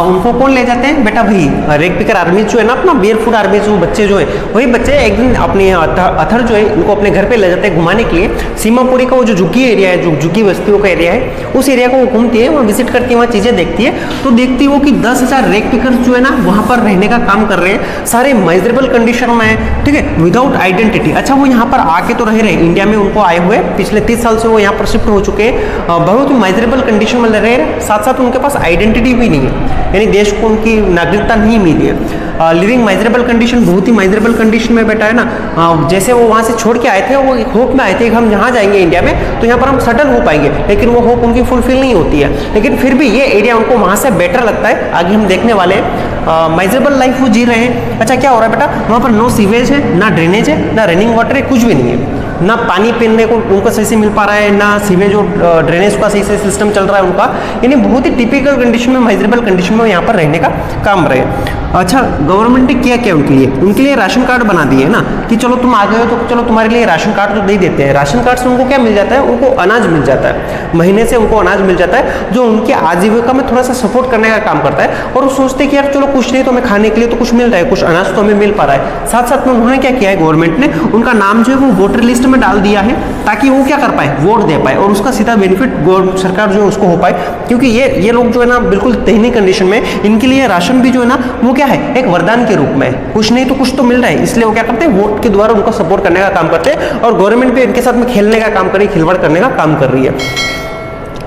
उनको कौन ले जाते हैं बेटा, वही रेग पिकर आर्मी जो है ना, अपना बेयरफुट आर्मी जो बच्चे जो है, वही बच्चे एक दिन अपने अथर जो है उनको अपने घर पे ले जाते हैं घुमाने के लिए। सीमापुरी का वो जो झुग्गी एरिया है, जो झुग्गी बस्तियों का एरिया है, उस एरिया को वो घूमती है, वहाँ विजिट करती है, वहाँ चीजें देखती है, तो देखती है वो कि 10,000 रेग पिकर जो है ना वहाँ पर रहने का काम कर रहे हैं, सारे माइजरेबल कंडीशन में है, ठीक है, विदाउट आइडेंटिटी। अच्छा वो यहाँ पर आके तो रह रहे, इंडिया में उनको आए हुए पिछले 30 साल से वो यहाँ पर शिफ्ट हो चुके हैं, बहुत ही माइजरेबल कंडीशन में रह रहे, साथ साथ उनके पास आइडेंटिटी भी नहीं है, यानी देश को उनकी नागरिकता नहीं मिली है। लिविंग माइजरेबल कंडीशन, बहुत ही माइजरेबल कंडीशन में बैठा है ना। जैसे वो वहाँ से छोड़ के आए थे, वो होप में आए थे कि हम यहाँ जाएंगे इंडिया में तो यहाँ पर हम सेटल हो पाएंगे, लेकिन वो होप उनकी फुलफिल नहीं होती है। लेकिन फिर भी ये एरिया उनको वहाँ से बेटर लगता है, आगे हम देखने वाले हैं। माइजरेबल लाइफ वो जी रहे हैं। अच्छा क्या हो रहा है बेटा, वहाँ पर नो सीवेज है, ना ड्रेनेज है, ना रनिंग वाटर है, कुछ भी नहीं है, ना पानी पीने को उनको सही से मिल पा रहा है, ना सीवेज और ड्रेनेज का सही से सिस्टम चल रहा है उनका, यानी बहुत ही टिपिकल कंडीशन में, माइजरेबल कंडीशन में यहाँ पर रहने का काम रहे। अच्छा गवर्नमेंट ने किया क्या उनके लिए राशन कार्ड बना दिए ना, कि चलो तुम आ गए हो तो चलो तुम्हारे लिए राशन कार्ड तो दे देते हैं। राशन कार्ड से उनको क्या मिल जाता है, उनको अनाज मिल जाता है, महीने से उनको अनाज मिल जाता है, जो उनकी आजीविका में थोड़ा सा सपोर्ट करने का काम करता है। और वो सोचते कि यार चलो कुछ नहीं तो हमें खाने के लिए तो कुछ मिल रहा है, कुछ अनाज तो हमें मिल पा रहा है। साथ साथ में उन्होंने क्या किया है, गवर्नमेंट ने उनका नाम जो है वो वोटर लिस्ट में डाल दिया है, ताकि वो क्या कर पाए, वोट दे पाए, और उसका सीधा बेनिफिट सरकार जो है उसको हो पाए। क्योंकि ये लोग जो है ना बिल्कुल दयनीय कंडीशन में, इनके लिए राशन भी जो है ना वो क्या है, एक वरदान के रूप में, कुछ नहीं तो कुछ तो मिल रहा है, इसलिए वो क्या करते हैं, वोट के द्वारा उनको सपोर्ट करने का काम करते हैं। और गवर्नमेंट भी इनके साथ में खेलने का काम कर रही है, खिलवाड़ करने का काम कर रही है।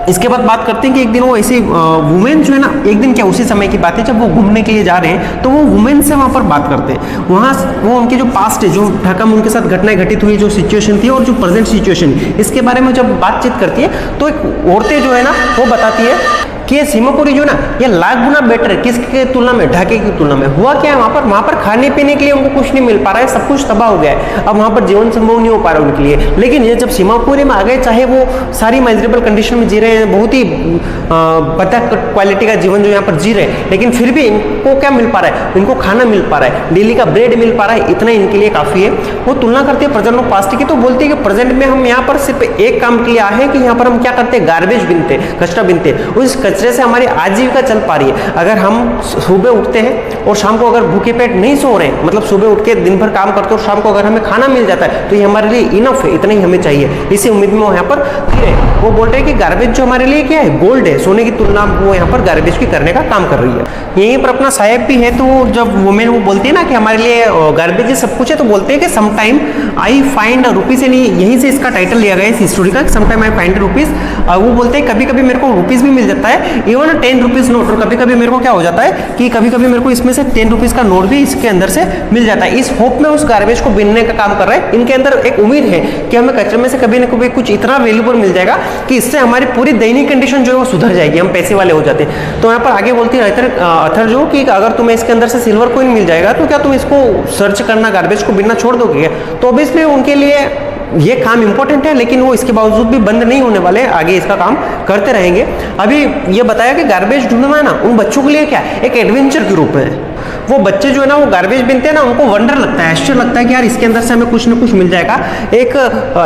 इसके बाद बात करते हैं कि एक दिन वो ऐसे वुमेन जो है ना, एक दिन क्या उसी समय की बात है, जब वो घूमने के लिए जा रहे हैं तो वो वुमेन से वहाँ पर बात करते हैं। वहाँ वो उनके जो पास्ट है, जो ढाका में उनके साथ घटनाएं घटित हुई, जो सिचुएशन थी और जो प्रेजेंट सिचुएशन, इसके बारे में जब बातचीत करती है तो एक औरतें जो है ना वो बताती है कि ये सीमापुरी जो ना ये लाख गुना बेटर है किसके तुलना में, ढाके की तुलना में। हुआ क्या है वहाँ पर खाने पीने के लिए उनको कुछ नहीं मिल पा रहा है, सब कुछ तबाह हो गया है, अब वहाँ पर जीवन संभव नहीं हो पा रहा उनके लिए। लेकिन ये जब सीमापुरी में आ गए, चाहे वो सारी माइजरेबल कंडीशन में जी रहे हैं, बहुत ही बता क्वालिटी का जीवन जो यहाँ पर जी रहे हैं, लेकिन फिर भी इनको क्या मिल पा रहा है, इनको खाना मिल पा रहा है, डेली का ब्रेड मिल पा रहा है, इतना इनके लिए काफी है। वो तुलना करते हैं प्रेजेंट और पास्ट की, तो बोलते हैं कि प्रेजेंट में हम यहाँ पर सिर्फ एक काम के लिए आए हैं कि यहाँ पर हम क्या करते हैं, गार्बेज बिनते, कचरा बिनते, उस कचरे से हमारी आजीविका चल पा रही है। अगर हम सुबह उठते हैं और शाम को अगर भूखे पेट नहीं सो रहे हैं, मतलब सुबह उठ के दिन भर काम करते हो और शाम को अगर हमें खाना मिल जाता है तो ये हमारे लिए इनफ है, इतना ही हमें चाहिए, इसी उम्मीद में वो यहाँ पर फिर वो बोल रहे हैं कि गार्बेज जो हमारे लिए क्या है, गोल्ड है, सोने की तुलना वो यहाँ पर गार्बेज की करने का काम कर रही है। यहीं पर अपना साहेब भी है, तो जब वुमेन वो बोलती है ना कि हमारे लिए गार्बेज सब कुछ है, तो बोलते हैं कि समटाइम आई फाइंड रुपीज, यानी यहीं से इसका टाइटल लिया गया है इस स्टोरी का, समटाइम आई फाइंड रुपीज। वो बोलते हैं कभी कभी मेरे को रुपीज भी मिल जाता है, इवन 10 रुपीज नोट, और कभी कभी मेरे को क्या हो जाता है कि कभी कभी मेरे को इसमें से 10 रुपीज का नोट भी इसके अंदर से मिल जाता है। इस होप में उस गार्बेज को बिनने का काम कर रहे हैं। इनके अंदर एक उम्मीद है कि हमें कचरे में से कभी ना कभी कुछ इतना वैल्यूबल मिल जाएगा कि इससे हमारी पूरी दैनिक कंडीशन जो है वो सुधर जाएगी, हम पैसे वाले हो जाते हैं। तो यहाँ पर आगे बोलती है अथर जो कि अगर तुम्हें इसके अंदर से सिल्वर कॉइन मिल जाएगा तो क्या तुम इसको सर्च करना, गार्बेज को बिनना छोड़ दोगे? तो ऑब्वियसली उनके लिए ये काम इंपॉर्टेंट है, लेकिन वो इसके बावजूद भी बंद नहीं होने वाले, आगे इसका काम करते रहेंगे। अभी ये बताया कि गार्बेज ढूंढना है ना, उन बच्चों के लिए क्या एक एडवेंचर के रूप में, वो बच्चे जो है ना वो गार्बेज बिनते हैं ना, उनको वंडर लगता है, आश्चर्य लगता है कि यार इसके अंदर से हमें कुछ ना कुछ मिल जाएगा। एक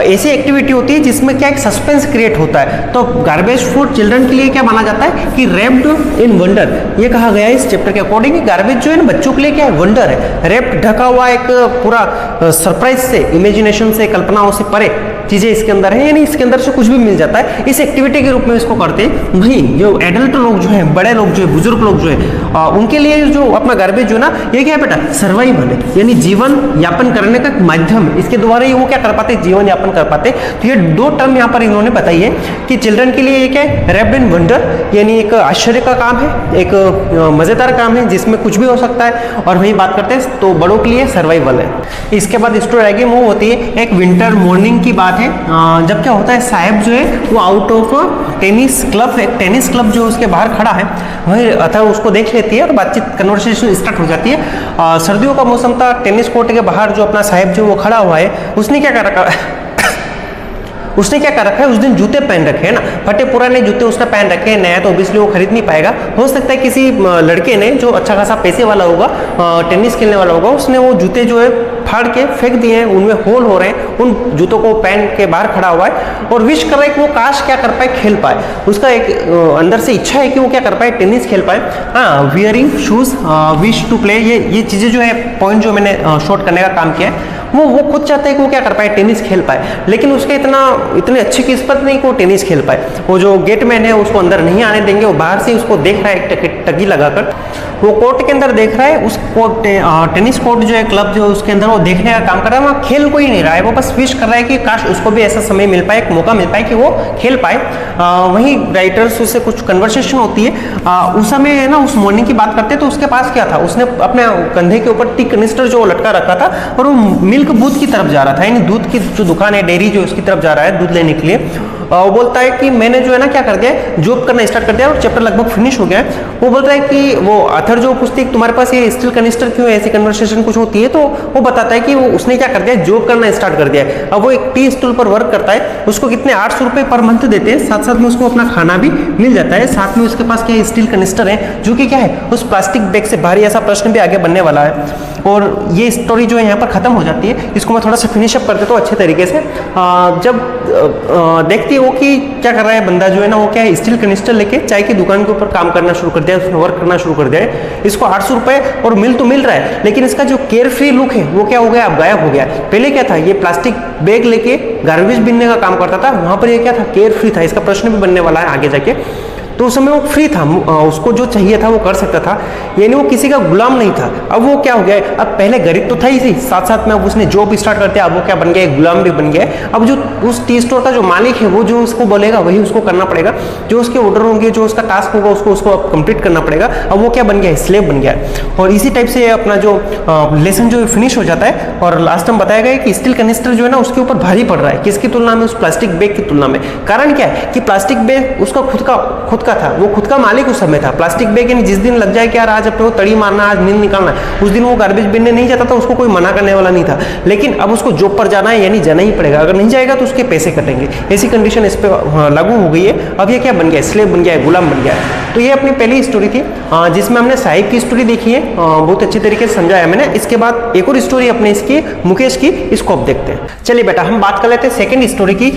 ऐसी एक्टिविटी होती है जिसमें क्या एक सस्पेंस क्रिएट होता है। तो गार्बेज फॉर चिल्ड्रन के लिए क्या माना जाता है कि रैप्ड इन वंडर, ये कहा गया है इस चैप्टर के अकॉर्डिंग। गार्बेज जो है ना बच्चों के लिए क्या है, वंडर है, रैप्ड, ढका हुआ, एक पूरा सरप्राइज से, इमेजिनेशन से, कल्पनाओं से परे चीज़ें इसके अंदर है, यानी इसके अंदर से कुछ भी मिल जाता है, इस एक्टिविटी के रूप में इसको करते हैं। वही जो एडल्ट लोग जो हैं, बड़े लोग जो है, बुजुर्ग लोग जो है, उनके लिए जो अपना गार्बेज जो ना, ये क्या है बेटा, सर्वाइवल है, यानी जीवन यापन करने का माध्यम है। इसके द्वारा ही वो क्या कर पाते, जीवन यापन कर पाते। तो ये दो टर्म यहाँ पर इन्होंने बताई है कि चिल्ड्रन के लिए एक है रैप्ड इन वंडर, यानी एक आश्चर्य का काम है, एक मजेदार काम है जिसमें कुछ भी हो सकता है, और वही बात करते हैं तो बड़ों के लिए सर्वाइवल है। इसके बाद स्टोरी आगे मूव होती है, एक विंटर मॉर्निंग की बात है। जब क्या होता है, साहब जो है वो आउट ऑफ टेनिस क्लब, एक टेनिस क्लब जो उसके बाहर खड़ा है, वही अतः उसको देख लेती है और बातचीत, कन्वर्सेशन स्टार्ट हो जाती है। सर्दियों का मौसम था, टेनिस कोर्ट के बाहर जो अपना साहब जो वो खड़ा हुआ है, उसने क्या कर रखा उसने क्या कर रखा है, उस दिन जूते पहन रखे हैं ना, फटे पुराने जूते उसने पहन रखे हैं, नया तो ऑब्वियसली वो खरीद नहीं पाएगा। हो सकता है किसी लड़के ने जो अच्छा खासा पैसे वाला होगा, टेनिस खेलने वाला होगा, उसने वो जूते जो है फाड़ के फेंक दिए हैं, उनमें होल हो रहे हैं, उन जूतों को पहन के बाहर खड़ा हुआ है और विश कर रहा है कि वो काश क्या कर पाए, खेल पाए। उसका एक अंदर से इच्छा है कि वो क्या कर पाए, टेनिस खेल पाए। हाँ, wearing shoes wish to play, ये चीज़ें जो है पॉइंट जो मैंने शॉर्ट करने का काम किया है, वो खुद चाहते हैं कि वो क्या कर पाए, टेनिस खेल पाए, लेकिन उसके इतनी अच्छी किस्मत नहीं कि वो टेनिस खेल पाए। वो जो गेटमैन है उसको अंदर नहीं आने देंगे, वो बाहर से उसको देख रहा है एक टकी लगाकर, वो कोर्ट के अंदर देख रहा है, उस टेनिस कोर्ट जो है, क्लब जो है उसके अंदर वो देखने का काम कर रहा है, वहाँ खेल कोई नहीं रहा है, वो बस विश कर रहा है कि काश उसको भी ऐसा समय मिल पाए, एक मौका मिल पाए कि वो खेल पाए। वहीं राइटर्स उससे कुछ कन्वर्सेशन होती है। उस समय है ना, उस मॉर्निंग की बात करते हैं तो उसके पास क्या था, उसने अपने कंधे के ऊपर टी कनिस्टर जो लटका रखा था और वो मिल्क बूथ की तरफ जा रहा था, यानी दूध की जो दुकान है, डेयरी जो उसकी तरफ जा रहा है दूध लेने के लिए। वो बोलता है कि मैंने जो है ना क्या कर दिया, जॉब करना स्टार्ट कर दिया और चैप्टर लगभग फिनिश हो गया है। वो बोलता है कि वो अथर जो पूछती है तुम्हारे पास ये स्टील कनिस्टर क्यों है, ऐसी कन्वर्सेशन कुछ होती है, तो वो बताता है कि वो उसने क्या कर दिया, जॉब करना स्टार्ट कर दिया है। अब वो एक टी स्टूल पर वर्क करता है, उसको कितने 800 रुपये पर मंथ देते हैं, साथ साथ में उसको अपना खाना भी मिल जाता है, साथ में उसके पास क्या स्टील कनिस्टर है जो कि क्या है, उस प्लास्टिक बैग से भारी, ऐसा प्रश्न भी आगे बनने वाला है। और ये स्टोरी जो है यहाँ पर खत्म हो जाती है। इसको मैं थोड़ा सा फिनिशअप कर देता हूँ अच्छे तरीके से। जब देखती है वो कि क्या कर रहा है बंदा जो है ना, वो क्या है, स्टील कनिस्टर लेके चाय की दुकान के ऊपर काम करना शुरू कर दिया, उसने वर्क करना शुरू कर दिया है। इसको 800 रुपये और मिल तो मिल रहा है, लेकिन इसका जो केयर फ्री लुक है वो क्या हो गया, अब गायब हो गया। पहले क्या था, ये प्लास्टिक बैग लेके गार्बेज बिनने का काम करता था, वहां पर ये क्या था, केयर फ्री था। इसका प्रश्न भी बनने वाला है आगे जाके। तो उस समय वो फ्री था, उसको जो चाहिए था वो कर सकता था, यानी वो किसी का गुलाम नहीं था। अब वो क्या हो गया, अब पहले गरीब तो था ही, साथ साथ में अब उसने जॉब स्टार्ट करते, अब वो क्या बन गया, एक गुलाम भी बन गया। अब जो उस टी स्टोर का जो मालिक है वो जो उसको बोलेगा वही उसको करना पड़ेगा, जो उसके ऑर्डर होंगे, जो उसका टास्क होगा उसको कंप्लीट करना पड़ेगा। अब वो क्या बन गया, स्लेव बन गया। और इसी टाइप से अपना जो लेसन जो फिनिश हो जाता है। और लास्ट में बताया गया कि स्टील कनिस्टर जो है ना उसके ऊपर भारी पड़ रहा है, किसकी तुलना में, उस प्लास्टिक बैग की तुलना में। कारण क्या है कि प्लास्टिक बैग उसका खुद का था, वो खुद का मालिक उस समय था। प्लास्टिक बैग यानी जिस दिन लग जाए कि यार आज अपने को तड़ी मारना, आज नींद निकालना है, उस दिन वो गार्बेज बिनने नहीं जाता था, उसको कोई मना करने वाला नहीं था। लेकिन अब उसको जॉब पर जाना है, यानी जाना ही पड़ेगा, अगर नहीं जाएगा तो उसके पैसे कटेंगे। ऐसी कंडीशन इस पर लागू हो गई है। अब ये क्या बन गया, स्लेव बन गया है, गुलाम बन गया है। तो ये अपनी पहली स्टोरी थी जिसमें हमने साहिब की स्टोरी देखी है, बहुत अच्छी तरीके से समझाया मैंने। इसके बाद एक और स्टोरी अपने इसकी मुकेश की, इसको अब देखते हैं। चलिए बेटा हम बात कर लेते हैं सेकंड स्टोरी की।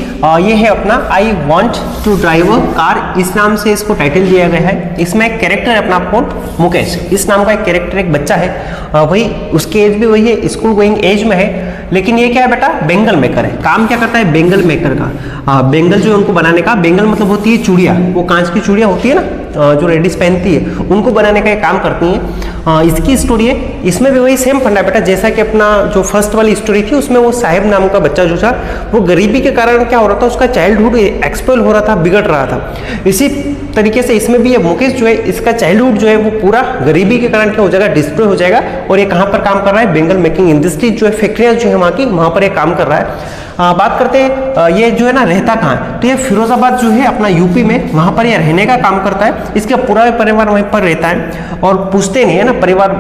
ये है अपना I want to drive a car, इस नाम से इसको टाइटल दिया गया है। इसमें एक कैरेक्टर है अपना कौन, मुकेश, इस नाम का एक कैरेक्टर, एक बच्चा है, वही उसकी एज भी वही है, स्कूल गोइंग एज में है। लेकिन ये क्या है बेटा, बेंगल मेकर है। काम क्या करता है, बेंगल मेकर का। बेंगल जो है उनको बनाने का, बेंगल मतलब होती है चूड़िया, वो कांच की चूड़िया होती है ना जो लेडीज पहनती है, उनको बनाने का काम करती हैं। इसकी स्टोरी है, इसमें भी वही सेम फंडा बेटा, जैसा कि अपना जो फर्स्ट वाली स्टोरी थी उसमें वो साहिब नाम का बच्चा जो था वो गरीबी के कारण क्या हो रहा था, उसका चाइल्डहुड एक्सपेल हो रहा था, बिगड़ रहा था। इसी तरीके से इसमें भी ये मुकेश जो है, इसका चाइल्डहुड जो है वो पूरा गरीबी के कारण क्या हो जाएगा, डिस्ट्रॉय हो जाएगा। और ये कहाँ पर काम कर रहा है, बेंगल मेकिंग इंडस्ट्री जो है, फैक्ट्रियाँ जो है वहाँ की, वहाँ पर ये काम कर रहा है। बात करते हैं ये जो है ना रहता कहाँ है, तो ये फिरोजाबाद जो है अपना यूपी में, वहाँ पर ये रहने का काम करता है। इसका पूरा परिवार वहीं पर रहता है और पूछते नहीं है ना परिवार,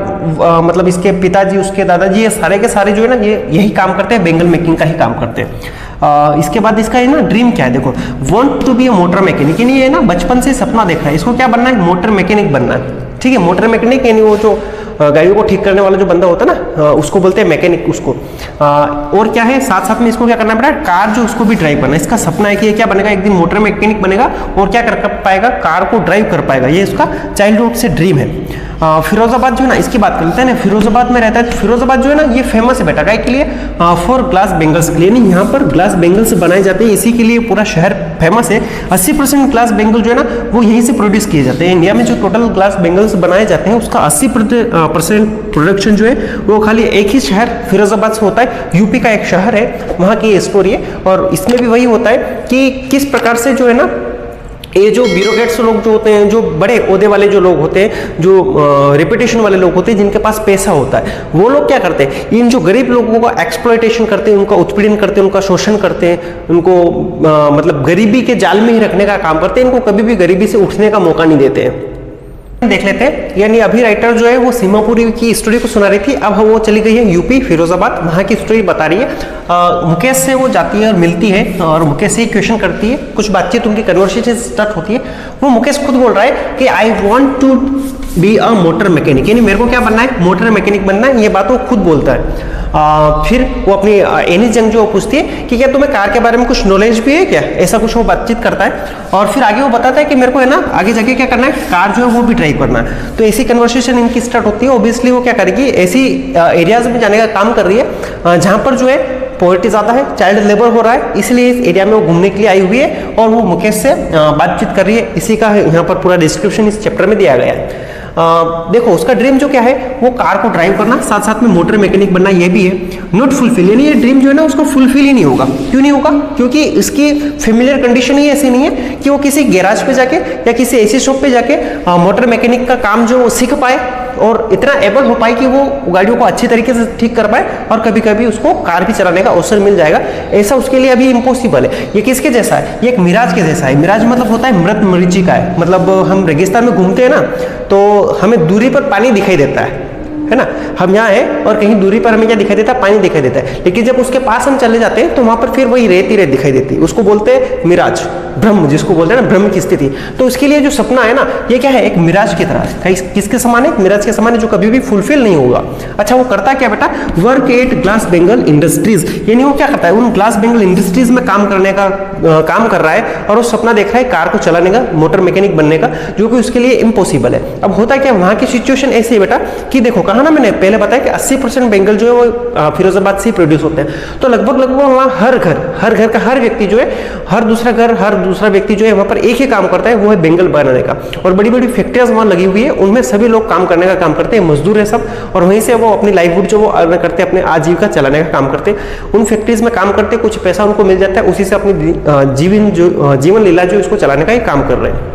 मतलब इसके पिताजी, उसके दादाजी, ये सारे के सारे जो है ना ये यही काम करते हैं, बेंगल मेकिंग का ही काम करते हैं। इसके बाद इसका है ना ड्रीम क्या है, देखो, want to be a motor mechanic, यानी ये ना बचपन से सपना देख रहा है, इसको क्या बनना है, मोटर मैकेनिक बनना है। ठीक है, मोटर मैकेनिक यानी वो जो गाड़ियों को ठीक करने वाला जो बंदा होता है ना, उसको बोलते हैं मैकेनिक उसको। और क्या है, साथ साथ में इसको क्या करना पड़ेगा, कार जो उसको भी ड्राइव करना है। इसका सपना है कि ये क्या बनेगा, एक दिन मोटर मैकेनिक बनेगा और क्या कर पाएगा, कार को ड्राइव कर पाएगा। ये इसका चाइल्डहुड से ड्रीम है। फिरोजाबाद जो है ना, इसकी बात कर लेते हैं ना, फिरोजाबाद में रहता है। तो फिरोजाबाद जो है ना ये फेमस है बेटा, के लिए फॉर ग्लास बेंगल्स के लिए, नहीं यहाँ पर ग्लास बेंगल्स बनाए जाते हैं, इसी के लिए पूरा शहर फेमस है। 80% ग्लास बेंगल जो है ना वो यहीं से प्रोड्यूस किए जाते हैं। इंडिया में जो टोटल ग्लास बेंगल्स बनाए जाते हैं उसका 80% प्रोडक्शन जो है वो खाली एक ही शहर फिरोजाबाद से होता है। यूपी का एक शहर है, वहाँ की स्टोरी है। और इसमें भी वही होता है कि किस प्रकार से जो है ना ये जो ब्यूरोक्रेट्स लोग जो होते हैं, जो बड़े ओहदे वाले जो लोग होते हैं, जो रेपुटेशन वाले लोग होते हैं, जिनके पास पैसा होता है, वो लोग क्या करते हैं, इन जो गरीब लोगों का एक्सप्लॉयटेशन करते हैं, उनका उत्पीड़न करते हैं, उनका शोषण करते हैं, उनको मतलब गरीबी के जाल में ही रखने का काम करते हैं, इनको कभी भी गरीबी से उठने का मौका नहीं देते हैं। देख लेते हैं, यानी अभी राइटर जो है वो सीमापुरी की स्टोरी को सुना रही थी, अब वो चली गई है यूपी फिरोजाबाद, वहाँ की स्टोरी बता रही है। मुकेश से वो जाती है और मिलती है और मुकेश से क्वेश्चन करती है, कुछ बातचीत उनकी कन्वर्सेशन स्टार्ट होती है। वो मुकेश खुद बोल रहा है कि I want to be a motor mechanic, यानी मेरे को क्या बनना है, मोटर मैकेनिक बनना है, ये बात वो खुद बोलता है। फिर वो अपनी एनिस जंग जो पूछती है कि क्या तुम्हें कार के बारे में कुछ नॉलेज भी है क्या, ऐसा कुछ वो बातचीत करता है। और फिर आगे वो बताता है कि मेरे को है ना आगे जाके क्या करना है, कार जो है वो भी ड्राइव करना है। तो ऐसी कन्वर्सेशन इनकी स्टार्ट होती है। ऑब्वियसली वो क्या करेगी, ऐसी एरियाज में जाने का काम कर रही है जहाँ पर जो है पॉवर्टी ज़्यादा है, चाइल्ड लेबर हो रहा है, इसलिए इस एरिया में वो घूमने के लिए आई हुई है और वो मुकेश से बातचीत कर रही है। इसी का यहाँ पर पूरा डिस्क्रिप्शन इस चैप्टर में दिया गया है। देखो उसका ड्रीम जो क्या है, वो कार को ड्राइव करना, साथ साथ में मोटर मैकेनिक बनना, ये भी है। नॉट फुलफिल, यानी ये ड्रीम जो है ना उसको फुलफिल ही नहीं होगा। क्यों नहीं होगा, क्योंकि इसकी फेमिलियर कंडीशन ही ऐसी नहीं है कि वो किसी गैराज पे जाके या किसी ऐसी शॉप पे जाके मोटर मैकेनिक का काम जो सीख पाए और इतना एबल हो पाए कि वो गाड़ियों को अच्छी तरीके से ठीक कर पाए और कभी कभी उसको कार भी चलाने का अवसर मिल जाएगा। ऐसा उसके लिए अभी इम्पॉसिबल है। ये किसके जैसा है, ये एक मिराज के जैसा है। मिराज मतलब होता है मृत मरीचिका है, मतलब हम रेगिस्तान में घूमते हैं ना तो हमें दूरी पर पानी दिखाई देता है ना, हम यहाँ हैं और कहीं दूरी पर हमें क्या दिखाई देता है, पानी दिखाई देता है। लेकिन जब उसके पास हम चले जाते हैं तो वहां पर फिर वही रेत ही रेत दिखाई देती है, उसको बोलते हैं मिराज, ब्रह्म जिसको बोलते हैं ना, ब्रह्म की स्थिति। तो उसके लिए जो सपना है ना, ये क्या है, एक मिराज की तरह। किसके समान है, मिराज के समान है, जो कभी भी फुलफिल नहीं होगा। अच्छा वो करता क्या बेटा, work at glass Bengal industries, यानी वो क्या करता है, उन ग्लास बेंगल इंडस्ट्रीज में काम करने का काम कर रहा है और वो सपना देख रहा है कार को चलाने का, मोटर मैकेनिक बनने का, जो कि उसके लिए इम्पॉसिबल है। अब होता क्या, वहां की सिचुएशन ऐसी है बेटा कि देखो, कहा ना मैंने पहले बताया कि 80% बेंगल जो है वो फिरोजाबाद से प्रोड्यूस होते हैं। तो लगभग वहाँ हर घर का हर व्यक्ति जो है, हर दूसरा व्यक्ति जो है वहाँ पर एक ही काम करता है, वो है बेंगल बनाने का। और बड़ी बड़ी फैक्ट्रियाज वहाँ लगी हुई है, उनमें सभी लोग काम करने का काम करते हैं, मजदूर है सब, और वहीं से वो अपनी लाइवलीहुड जो वो अर्न करते हैं, अपने आजीविका चलाने का काम करते हैं। उन फैक्ट्रीज में काम करते, कुछ पैसा उनको मिल जाता है, उसी से अपनी जीवन लीला जो इसको चलाने का ही काम कर रहे हैं।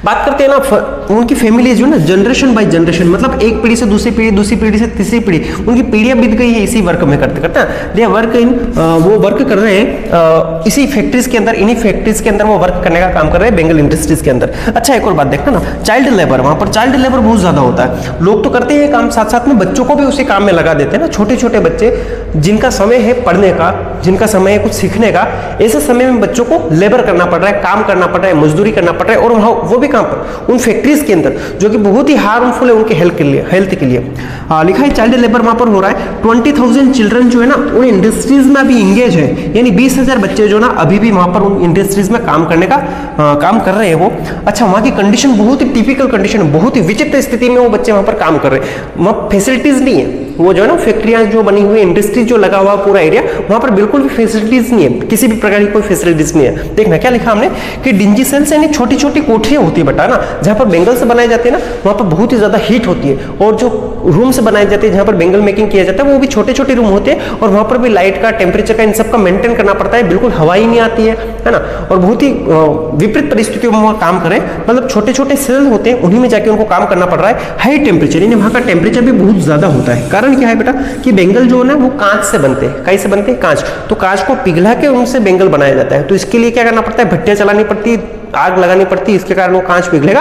बात करते हैं ना उनकी फैमिली जो ना, जनरेशन बाय जनरेशन, मतलब एक पीढ़ी से दूसरी पीढ़ी, दूसरी पीढ़ी से तीसरी पीढ़ी, उनकी पीढ़ियां बीत गई है इसी वर्क में करते करते। दे वर्क इन, वो वर्क कर रहे हैं इसी फैक्ट्रीज के अंदर, इन्हीं फैक्ट्रीज के अंदर वो वर्क करने का काम कर रहे हैं बेंगल इंडस्ट्रीज के अंदर। अच्छा एक और बात देखना ना, चाइल्ड लेबर, वहां पर चाइल्ड लेबर बहुत ज्यादा होता है। लोग तो करते हैं काम, साथ साथ में बच्चों को भी उसी काम में लगा देते हैं ना। छोटे छोटे बच्चे जिनका समय है पढ़ने का, जिनका समय है कुछ सीखने का, ऐसे समय में बच्चों को लेबर करना पड़ रहा है, काम करना पड़ रहा है, मजदूरी करना पड़ रहा है, और वो भी काम पर उन फैक्ट्रीज के अंदर, जो कि बहुत ही हार्मफुल है उनके हेल्थ के लिए। लिखा है चाइल्ड लेबर वहां पर हो रहा है। 20,000 चिल्ड्रन जो है ना उन इंडस्ट्रीज में अभी इंगेज है, यानी 20,000 बच्चे जो ना अभी भी वहां पर उन इंडस्ट्रीज में काम करने का काम कर रहे हैं वो। अच्छा वहां की कंडीशन बहुत ही टिपिकल कंडीशन, बहुत ही विचित्र स्थिति में वो बच्चे वहां पर काम कर रहे हैं। वहां फैसिलिटीज नहीं है, वो जो है ना फैक्ट्रियां जो बनी हुई, इंडस्ट्री जो लगा हुआ पूरा एरिया, वहां पर बिल्कुल भी फैसिलिटीज नहीं है, किसी भी प्रकार की कोई फैसिलिटीज नहीं है। देखना क्या लिखा हमने कि डिंजी सेल्स यानी छोटी छोटी कोठरियां होती है बेटा ना, जहां पर बेंगल से बनाए जाते हैं ना, वहां पर बहुत ही ज्यादा हीट होती है। और जो रूम से बनाए जाते हैं जहां पर बेंगल मेकिंग किया जाता है, वो भी छोटे छोटे रूम होते हैं, और वहां पर भी लाइट का, टेम्परेचर का, इन सब का मेंटेन करना पड़ता है, बिल्कुल हवा ही नहीं आती है ना। और बहुत ही विपरीत परिस्थितियों में वहां काम करें, मतलब छोटे छोटे सेल होते हैं, उन्हीं में जाके उनको काम करना पड़ रहा है। हाई टेम्परेचर, यानी वहां का टेम्परेचर भी बहुत ज्यादा होता है। कारण क्या है बेटा कि बेंगल जो है ना वो कांच से बनते हैं। कैसे बनते हैं, कांच, तो कांच को पिघला के उनसे बेंगल बनाया जाता है। तो इसके लिए क्या करना पड़ता है, भट्टियां चलानी पड़ती है, आग लगानी पड़ती है, इसके कारण वो कांच पिघलेगा,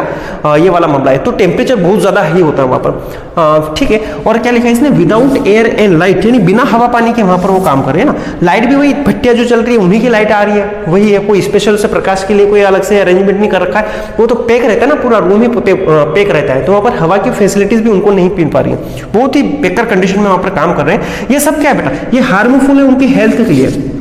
ये वाला मामला है। तो टेम्परेचर बहुत ज्यादा हाई होता है वहां पर, ठीक है। और क्या लिखा है इसने, विदाउट एयर एंड लाइट, यानी बिना हवा पानी के वहां पर वो काम कर रहे हैं ना। लाइट भी वही भट्टियां जो चल रही है उन्हीं की लाइट आ रही है, वही है, कोई स्पेशल से प्रकाश के लिए कोई अलग से अरेंजमेंट नहीं कर रखा है। वो तो पैक रहता है ना, पूरा रूम ही पैक रहता है, तो वहां पर हवा की फैसिलिटीज भी उनको नहीं मिल पा रही है। बहुत ही बेकार कंडीशन में वहां पर काम कर रहे हैं। ये सब क्या है बेटा, ये हार्मफुल है उनकी हेल्थ के लिए।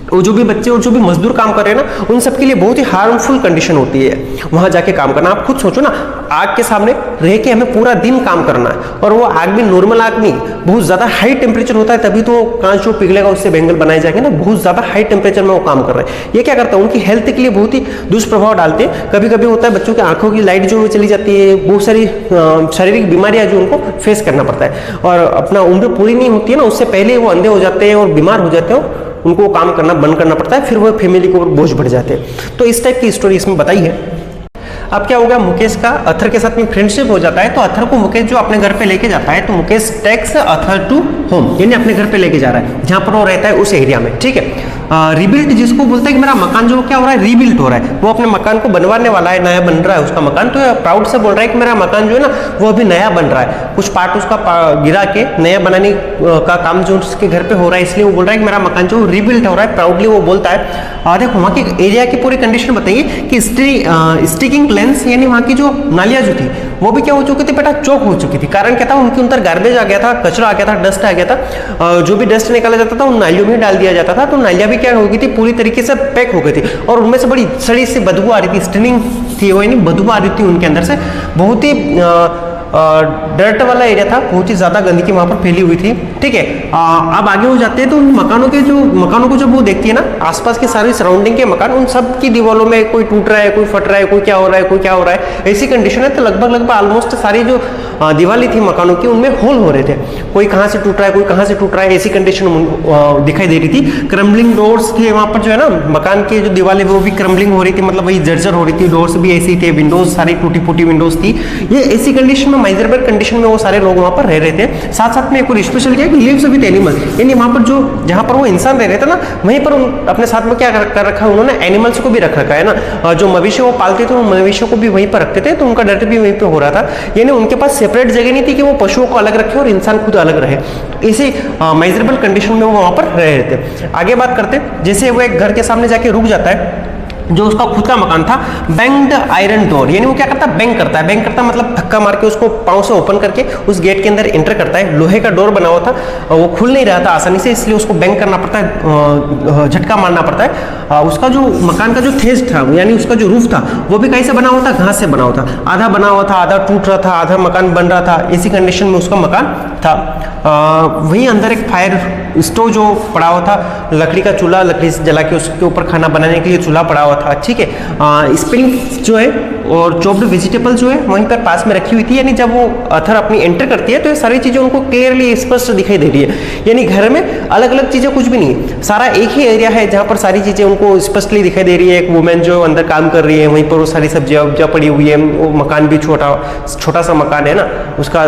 वो जो भी बच्चे और जो भी मजदूर काम कर रहे हैं ना, उन सबके लिए बहुत ही हार्मफुल कंडीशन होती है वहां जाके काम करना। आप खुद सोचो ना, आग के सामने रह के हमें पूरा दिन काम करना है, और वो आग भी नॉर्मल आग नहीं, बहुत ज्यादा हाई टेम्परेचर होता है, तभी तो कांच जो पिघलेगा उससे बैंगल बनाए जाएंगे ना, बहुत ज्यादा हाई टेम्परेचर में वो काम कर रहे हैं। ये क्या करता है, उनकी हेल्थ के लिए बहुत ही दुष्प्रभाव डालते हैं। कभी कभी होता है बच्चों की आंखों की लाइट जो चली जाती है, बहुत सारी शारीरिक बीमारियां जो उनको फेस करना पड़ता है, और अपना उम्र पूरी नहीं होती है ना, उससे पहले वो अंधे हो जाते हैं और बीमार हो जाते हैं, उनको काम करना बंद करना पड़ता है, फिर वो फैमिली को बोझ बढ़ जाते हैं। तो इस टाइप की स्टोरी इसमें बताई है। अब क्या होगा, मुकेश का अथर के साथ में फ्रेंडशिप हो जाता है, तो अथर को मुकेश जो अपने घर पे लेके जाता है, तो Mukesh takes other to home, यानी अपने घर पे लेके जा रहा है जहां पर वो रहता है उस एरिया में, ठीक है। रिबिल्ट जिसको बोलते हैं कि मेरा मकान जो क्या हो रहा है, रीबिल्ट हो रहा है, वो अपने मकान को बनवाने वाला है, नया बन रहा है उसका मकान, तो प्राउड से बोल रहा है कि मेरा मकान जो है ना वो अभी नया बन रहा है, कुछ पार्ट उसका गिरा के नया बनाने का काम जो उसके घर पे हो रहा है, इसलिए वो बोल रहा है कि मेरा मकान जो रीबिल्ट हो रहा है, प्राउडली वो बोलता है। देखो वहाँ के एरिया की पूरी कंडीशन बताइए कि स्टिकिंग लेंस यानी वहाँ की जो नालियाँ जो थी वो भी क्या हो चुकी थी बेटा, चौक हो चुकी थी। कारण क्या था, उनके अंदर गार्बेज आ गया था, कचरा आ गया था, डस्ट आ गया था, जो भी डस्ट निकाला जाता था उन नालियों में डाल दिया जाता था, तो नालियाँ भी क्या हो गई थी, पूरी तरीके से पैक हो गई थी, और उनमें से बड़ी सड़ी सी बदबू आ रही थी, स्टिनिंग थी वो, यानी बदबू आ रही थी उनके अंदर से, बहुत ही डर्ट वाला एरिया था, बहुत ही ज्यादा गंदगी वहां पर फैली हुई थी, ठीक है। अब आगे हो जाते हैं तो उन मकानों को जब वो देखती है ना, आसपास के सारे सराउंडिंग के मकान, उन सब की दीवारों में कोई टूट रहा है, कोई फट रहा है, कोई क्या हो रहा है, ऐसी कंडीशन है। तो लगभग ऑलमोस्ट सारी जो दीवारें थी मकानों की, उनमें होल हो रहे थे, कोई कहाँ से टूट रहा है, कोई कहाँ से टूट रहा है, ऐसी कंडीशन दिखाई दे रही थी। क्रम्बलिंग डोर्स थे वहां पर, जो है ना मकान की जो दीवारें वो भी क्रम्बलिंग हो रही थी, मतलब वही जर्जर हो रही थी, डोर्स भी ऐसी थे, विंडोज सारी टूटी फूटी विंडोज थी। ये ऐसी कंडीशन में, माइजरेबल कंडीशन में वो सारे लोग वहां पर रह रहे थे। साथ साथ में एक और स्पेशल क्या है कि लिव्स विद एनिमल, यानी वहां पर जो जहां पर वो इंसान रह रहे थे ना, वहीं पर अपने साथ में क्या कर रखा है उन्होंने, एनिमल्स को भी रख रखा है ना, जो मवेशी वो पालते थे वो मवेशियों को भी वहीं पर रखते थे, तो उनका डर भी वहीं पर हो रहा था। यानी उनके पास सेपरेट जगह नहीं थी कि वो पशुओं को अलग रखे और इंसान खुद अलग रहे, इसी मेजरेबल कंडीशन में वो वहां पर रह रहे थे। आगे बात करते, जैसे वो एक घर के सामने जाके रुक जाता है, जो उसका खुद का मकान था, बैंग्ड आयरन डोर, यानी वो क्या करता है, बैंक करता है मतलब धक्का मार के उसको पांव से ओपन करके उस गेट के अंदर एंटर करता है। लोहे का डोर बना हुआ था, वो खुल नहीं रहा था आसानी से, इसलिए उसको बैंक करना पड़ता है, झटका मारना पड़ता है। उसका जो मकान का जो थेज था, यानी उसका जो रूफ था, वो भी कैसे बना हुआ था, घास से बना हुआ था, आधा बना हुआ था, आधा टूट रहा था, आधा मकान बन रहा था, ऐसी कंडीशन में उसका मकान था। वहीं अंदर एक फायर स्टोव जो पड़ा हुआ था, लकड़ी का चूल्हा, लकड़ी से जला के उसके ऊपर खाना बनाने के लिए चूल्हा पड़ा हुआ था, ठीक है। स्प्रिंग जो है और चॉप्ड वेजिटेबल जो है वहीं पर पास में रखी हुई थी, यानी जब वो अथर अपनी एंटर करती है तो ये सारी चीजें उनको क्लियरली स्पष्ट दिखाई दे रही है, यानी घर में अलग अलग चीजें कुछ भी नहीं है, सारा एक ही एरिया है जहां पर सारी चीजें उनको स्पष्टली दिखाई दे रही है। एक वुमेन जो अंदर काम कर रही है, वहीं पर वो सारी सब्जियां पड़ी हुई है, वो मकान भी छोटा सा मकान है ना, उसका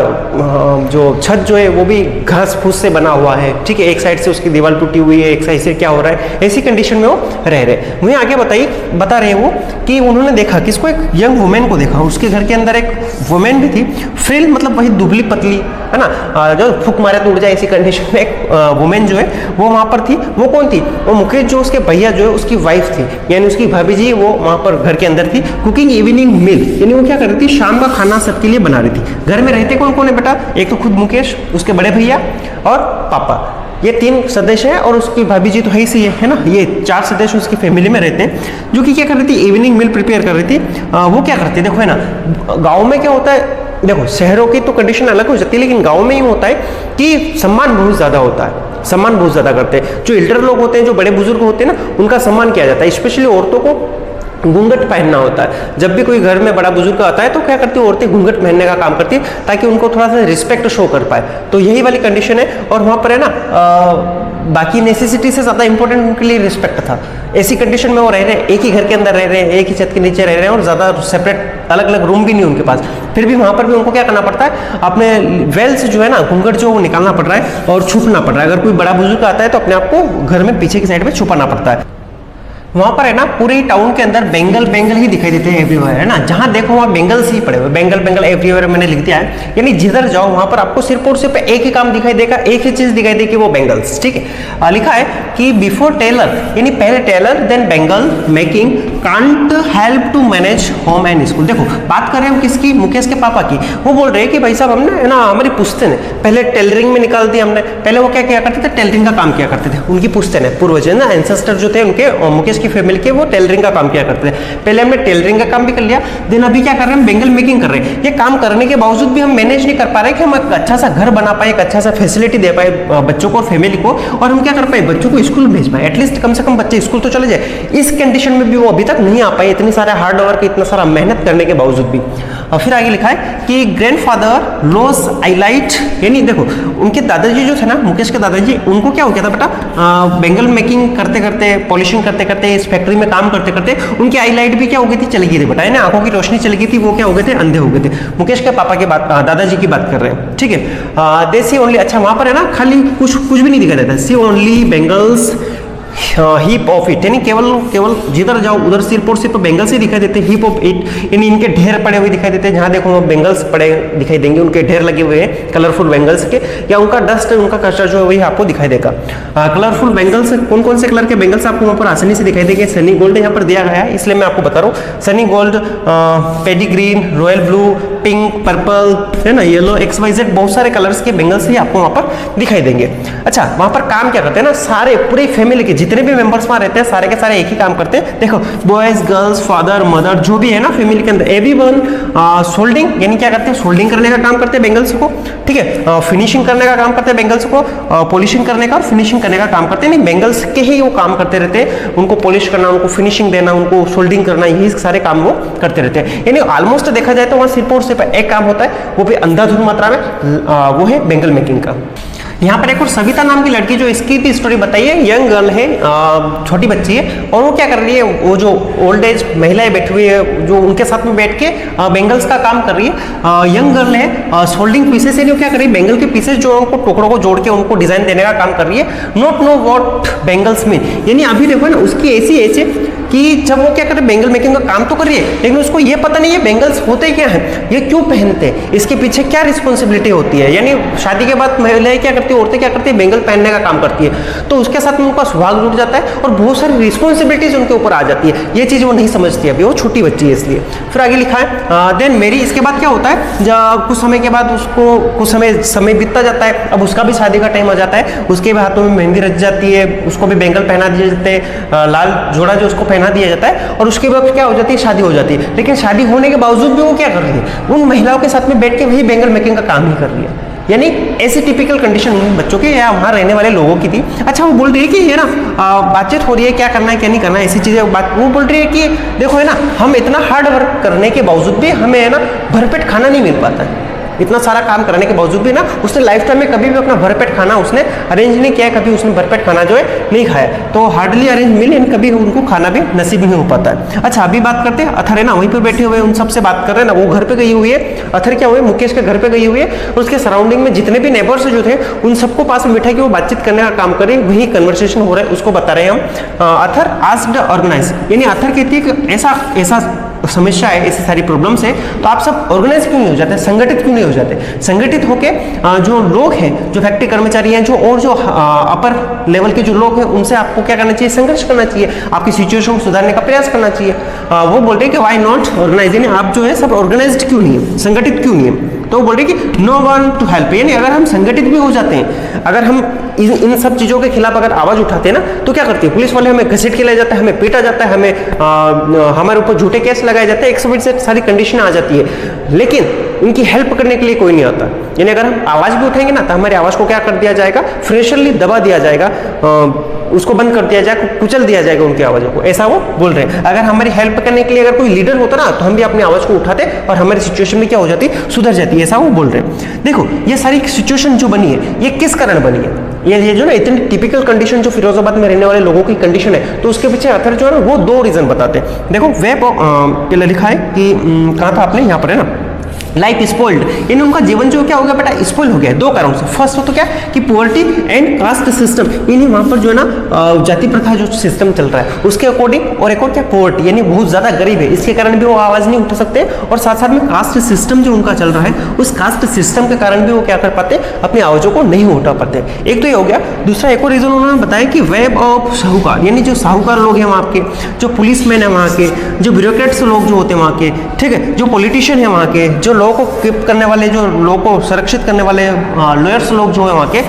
जो छत जो है वो भी घास फूस से बना हुआ है, ठीक है, एक साइड से उसकी दीवार टूटी हुई है, एक साइड से क्या हो रहा है, ऐसी कंडीशन में वो रह रहे। वहीं आगे बता रहे हैं वो कि उन्होंने देखा किसको, एक यंग वुमेन को देखा, उसके घर के अंदर एक वुमेन भी थी, फ्रिल मतलब वही दुबली पतली है ना, जो फूक मारे तो उड़ जाए, ऐसी कंडीशन में एक वुमेन जो है वो वहां पर थी। वो कौन थी, वो मुकेश जो उसके भैया जो है उसकी वाइफ थी, यानी उसकी भाभी जी, वो वहां पर घर के अंदर थी, कुकिंग इवनिंग मील, यानी वो क्या कर रही थी, शाम का खाना सबके लिए बना रही थी। घर में रहते कौन कौन है बेटा, एक तो खुद मुकेश, उसके बड़े भैया और पापा, ये 3 सदस्य हैं, और उसकी भाभी जी तो है ही है ना, ये 4 सदस्य उसकी फैमिली में रहते हैं, जो कि क्या कर रही थी, इवनिंग मील प्रिपेयर कर रही थी। वो क्या करती है, देखो है ना, गांव में क्या होता है, देखो शहरों की तो कंडीशन अलग हो जाती है, लेकिन गांव में ही होता है कि सम्मान बहुत ज्यादा होता है, सम्मान बहुत ज्यादा करते हैं। जो एल्डर लोग होते हैं, जो बड़े बुजुर्ग होते हैं ना, उनका सम्मान किया जाता है। स्पेशली औरतों को घूंघट पहनना होता है। जब भी कोई घर में बड़ा बुजुर्ग आता है तो क्या करती है, औरतें घूंघट पहनने का काम करती है, ताकि उनको थोड़ा सा रिस्पेक्ट शो कर पाए। तो यही वाली कंडीशन है, और वहां पर है ना बाकी नेसेसिटी से ज्यादा इंपॉर्टेंट उनके लिए रिस्पेक्ट था। ऐसी कंडीशन में वो रह रहे हैं, एक ही घर के अंदर रह रहे हैं, एक ही छत के नीचे रह रहे हैं, और ज्यादा सेपरेट अलग अलग रूम भी नहीं उनके पास। फिर भी वहां पर भी उनको क्या करना पड़ता है, अपने वेल से जो है ना घूंघट जो वो निकालना पड़ रहा है और छुपना पड़ रहा है। अगर कोई बड़ा बुजुर्ग आता है तो अपने आप को घर में पीछे की साइड में छुपाना पड़ता है। वहां पर है ना पूरे टाउन के अंदर बेंगल बेंगल ही दिखाई देते हैं एवरीवेयर, है ना, जहां देखो वहां बेंगल्स ही पड़े हुए, बेंगल बेंगल एवरीवेयर मैंने लिख दिया है। यानी जिधर जाओ वहां पर आपको सिर्फ और सिर्फ एक ही काम दिखाई देगा, एक ही चीज दिखाई देगी, वो बेंगल्स। ठीक है, लिखा है कि बिफोर टेलर, यानी पहले tailor then bangle making can't help to manage home and school. देखो बात कर रहे हैं हम किसकी, मुकेश के पापा की। वो बोल रहे हैं कि भाई साहब हमने है ना हमारी पुश्ते ने पहले टेलरिंग में निकाल दी हमने। पहले वो क्या किया करते थे, टेलरिंग का काम किया करते थे, उनकी पुश्ते ने, पूर्वज ना, एंसेस्टर जो थे उनके, मुकेश की फैमिली के, वो टेलरिंग का काम किया करते थे। पहले हमने टेलरिंग का काम भी कर लिया, देन अभी क्या कर रहे हैं, हम बेंगल मेकिंग कर रहे हैं। ये काम करने के बावजूद भी हम मैनेज नहीं कर पा रहे कि हम एक अच्छा सा घर बना पाए, एक अच्छा सा फैसिलिटी दे पाए बच्चों को और फैमिली को, और हम क्या कर पाए, बच्चों को स्कूल भेज पाए, एटलीस्ट कम से कम बच्चे स्कूल तो चले जाए। इस कंडीशन में भी वो अभी तक नहीं आ पाए, इतनी सारे हार्ड वर्क, इतना सारा मेहनत करने के बावजूद भी। और फिर आगे लिखा है कि ग्रैंडफादर लॉस आईलाइट, यानी देखो उनके दादाजी जो थे ना, मुकेश के दादाजी, उनको क्या हो गया था बेटा, बेंगल मेकिंग करते करते, पॉलिशिंग करते करते, इस फैक्ट्री में काम करते करते उनकी आईलाइट भी क्या हो गई थी, चली गई थी बेटा, है ना, आंखों की रोशनी चली गई थी, वो क्या हो गए थे, अंधे हो गए थे। मुकेश के पापा की बात, दादाजी की बात कर रहे हैं। ठीक है, दे सी ओनली, अच्छा वहां पर है ना खाली कुछ भी नहीं दिखाई देता, see only bangles heap of it, यानी केवल केवल जिधर जाओ उधर सिर्फ और सिर्फ बेंगल्स ही दिखाई देते हैं, हीप ऑफ इट, यानी इनके ढेर पड़े हुए दिखाई देते हैं। जहां देखो बेंगल्स पड़े दिखाई देंगे, उनके ढेर लगे हुए हैं कलरफुल बेंगल्स के, या उनका डस्ट, उनका कचरा जो है वही आपको दिखाई देगा। कलरफुल बेंगल्स, कौन कौन से कलर के बेंगल्स आपको वहां पर आसानी से दिखाई देंगे, सनी गोल्ड यहाँ पर दिया गया है, इसलिए मैं आपको बता रहा हूँ, sunny gold, paddy green, royal blue, pink, purple, है ना, येलो, XYZ, बहुत सारे कलर्स के बेंगल्स ही आपको वहां पर दिखाई देंगे। अच्छा वहां पर काम क्या करते हैं ना, सारे पूरी फैमिली के जितने भी मेंबर्स वहां रहते हैं, सारे के सारे एक ही काम करते हैं। देखो बॉयज, गर्ल्स, फादर, मदर, जो भी है ना फैमिली के अंदर, एवरीवन सोल्डिंग, यानी क्या करते हैं, सोल्डिंग करने का काम करते हैं बेंगल्स को। ठीक है, फिनिशिंग करने का काम करते हैं बेंगल्स को, पॉलिशिंग करने का और फिनिशिंग करने का काम करते हैं। नहीं, बेंगल्स के ही वो काम करते रहते हैं, उनको पॉलिश करना, उनको फिनिशिंग देना, उनको सोल्डिंग करना, यही सारे काम वो करते रहते हैं। यानी ऑलमोस्ट देखा जाए तो वहां सिर्फ और सिर्फ एक काम होता है, वो भी अंधाधुंध मात्रा में, वो है बेंगल मेकिंग का। यहाँ पर एक और सविता नाम की लड़की, जो इसकी भी स्टोरी बताई है, यंग गर्ल है, छोटी बच्ची है, और वो क्या कर रही है, वो जो ओल्ड एज महिलाएं बैठी हुई है, जो उनके साथ में बैठ के बेंगल्स का काम कर रही है। यंग गर्ल है, सोल्डिंग पीसेस, यानी क्या कर रही है, बेंगल के पीसेस जो उनको टुकड़ों को जोड़ के उनको डिजाइन देने का काम कर रही है। Not know what bangles mean, यानी अभी देखो ना उसकी ऐसी एज है कि जब वो क्या कर रहे हैं, बेंगल मेकिंग का काम तो कर रही है, लेकिन उसको ये पता नहीं है बेंगल्स होते क्या हैं, ये क्यों पहनते हैं, इसके पीछे क्या रिस्पॉन्सिबिलिटी होती है। यानी शादी के बाद महिलाएं क्या करती है, औरतें क्या करती है, बेंगल पहनने का काम करती है, तो उसके साथ में उनका सुहाग जुड़ जाता है और बहुत सारी रिस्पॉन्सिबिलिटीज उनके ऊपर आ जाती है। ये चीज वो नहीं समझती, अभी वो छोटी बच्ची है इसलिए। फिर आगे लिखा है देन मेरी, इसके बाद क्या होता है, जब कुछ समय के बाद उसको कुछ समय बीतता जाता है, अब उसका भी शादी का टाइम आ जाता है, उसके भी हाथों में मेहंदी रच जाती है, उसको भी बेंगल पहना दिए जाते हैं, लाल जोड़ा जो उसको पहना दिया जाता है, और उसके बाद क्या हो जाती है, शादी हो जाती है। लेकिन शादी होने के बावजूद भी वो क्या कर रही है, उन महिलाओं के साथ में बैठ के वही बेंगल मेकिंग का काम ही कर रही है। यानी ऐसी टिपिकल कंडीशन बच्चों के या वहाँ रहने वाले लोगों की थी। अच्छा वो बोल रही है कि ये ना बातचीत हो रही है, क्या करना है क्या नहीं करना है, ऐसी चीजें बात, वो बोल रही है कि देखो है ना, हम इतना हार्ड वर्क करने के बावजूद भी हमें है ना भरपेट खाना नहीं मिल पाता है। इतना सारा काम करने के बावजूद भी ना उसने लाइफ टाइम में कभी भी अपना भरपेट खाना उसने अरेंज नहीं किया है, कभी उसने भरपेट खाना जो है नहीं खाया, तो हार्डली अरेंज मिल, कभी उनको खाना भी नसीब नहीं हो पाता है। अच्छा अभी बात करते हैं, अथर है ना वहीं पर बैठे हुए उन सबसे बात कर रहे हैं ना, वो घर पे गई हुई है, अथर क्या हुए, मुकेश के घर पे गई हुई है, और उसके सराउंडिंग में जितने भी नेबर्स जो थे उन सबको पास में बैठा के वो बातचीत करने का काम करे, वही कन्वर्सेशन हो रहा है, उसको बता रहे हैं हम। अथर आस्क्ड ऑर्गेनाइज, यानी अथर कहती है कि ऐसा समस्या है, ऐसी सारी प्रॉब्लम्स है, तो आप सब ऑर्गेनाइज क्यों नहीं हो जाते, संगठित क्यों नहीं हो जाते। संगठित होके जो लोग हैं, जो फैक्ट्री कर्मचारी हैं, जो और जो अपर लेवल के जो लोग हैं, उनसे आपको क्या करना चाहिए, संघर्ष करना चाहिए, आपकी सिचुएशन को सुधारने का प्रयास करना चाहिए। वो बोल रहे हैं कि व्हाई नॉट ऑर्गेनाइज, यानी आप जो है सब ऑर्गेनाइज्ड क्यों नहीं है, संगठित क्यों नहीं है। तो वो बोल रहे हैं कि नो वन टू हेल्प, यानी अगर हम संगठित भी हो जाते हैं, अगर हम इन सब चीजों के खिलाफ अगर आवाज उठाते हैं ना, तो क्या करती है पुलिस वाले, हमें घसीट के ले जाता है, हमें पीटा जाता है, हमें हमारे ऊपर झूठे केस लगाए जाते हैं, 120 सारी कंडीशन आ जाती है, लेकिन उनकी हेल्प करने के लिए कोई नहीं आता। यानी अगर हम आवाज भी उठाएंगे ना, तो हमारी आवाज को क्या कर दिया जाएगा, फ्रेशरली दबा दिया जाएगा, उसको बंद कर दिया जाएगा, कुचल दिया जाएगा उनकी आवाजों को, ऐसा वो बोल रहे हैं। अगर हमारी हेल्प करने के लिए अगर कोई लीडर होता ना, तो हम भी अपनी आवाज को उठाते और हमारी सिचुएशन में क्या हो जाती, सुधर जाती, ऐसा वो बोल रहे हैं। देखो ये सारी सिचुएशन जो बनी है, ये किस कारण बनी है, ये जो ना इतनी टिपिकल कंडीशन जो फिरोजाबाद में रहने वाले लोगों की कंडीशन है, तो उसके पीछे अथर जो है ना वो 2 रीजन बताते हैं। देखो वेब लिखा है कि कहाँ था आपने, यहाँ पर है ना, लाइफ स्पॉइल्ड, यानी उनका जीवन जो क्या हो गया बेटा, स्पॉइल हो गया दो कारणों से। फर्स्ट तो क्या कि पुअर्टी एंड कास्ट सिस्टम, यानी वहाँ पर जो है ना जाति प्रथा जो सिस्टम चल रहा है उसके अकॉर्डिंग, और एक और क्या पुअर्टी, यानी बहुत ज़्यादा गरीब है, इसके कारण भी वो आवाज़ नहीं उठा सकते, और साथ साथ में कास्ट सिस्टम जो उनका चल रहा है उस कास्ट सिस्टम के कारण भी वो क्या कर पाते, अपनी आवाज़ों को नहीं उठा पाते। एक तो ये हो गया। दूसरा एक और रीज़न उन्होंने बताया कि वेब ऑफ साहूकार, यानी जो साहूकार लोग हैं वहाँ के, जो पुलिसमैन है वहाँ के, जो ब्यूरोक्रेट्स लोग जो होते हैं वहाँ के, ठीक है, जो पॉलिटिशियन है वहाँ के, जो लोगों को कीप करने वाले, जो लोगों को संरक्षित करने वाले लॉयर्स लोग जो है वहाँ के,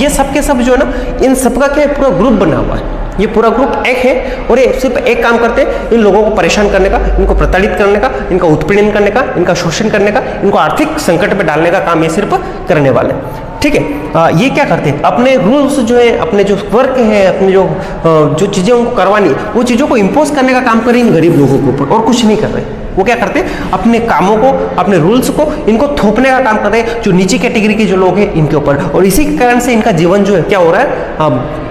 ये सब के सब जो है ना, इन सबका क्या पूरा ग्रुप बना हुआ है। ये पूरा ग्रुप एक है और ये सिर्फ एक काम करते हैं, इन लोगों को परेशान करने का, इनको प्रताड़ित करने का, इनका उत्पीड़न करने का, इनका शोषण करने का, इनको आर्थिक संकट में डालने का काम ये सिर्फ करने वाले, ठीक है। ये क्या करते हैं, अपने रूल्स जो है, अपने जो वर्क है, अपने जो चीज़ें उनको करवानी, वो चीज़ों को इम्पोज करने का काम करें इन गरीब लोगों के ऊपर, और कुछ नहीं कर रहे। वो क्या करते हैं, अपने कामों को, अपने रूल्स को इनको थोपने का काम करते हैं जो नीची कैटेगरी के जो लोग हैं इनके ऊपर, और इसी के कारण से इनका जीवन जो है क्या हो रहा है,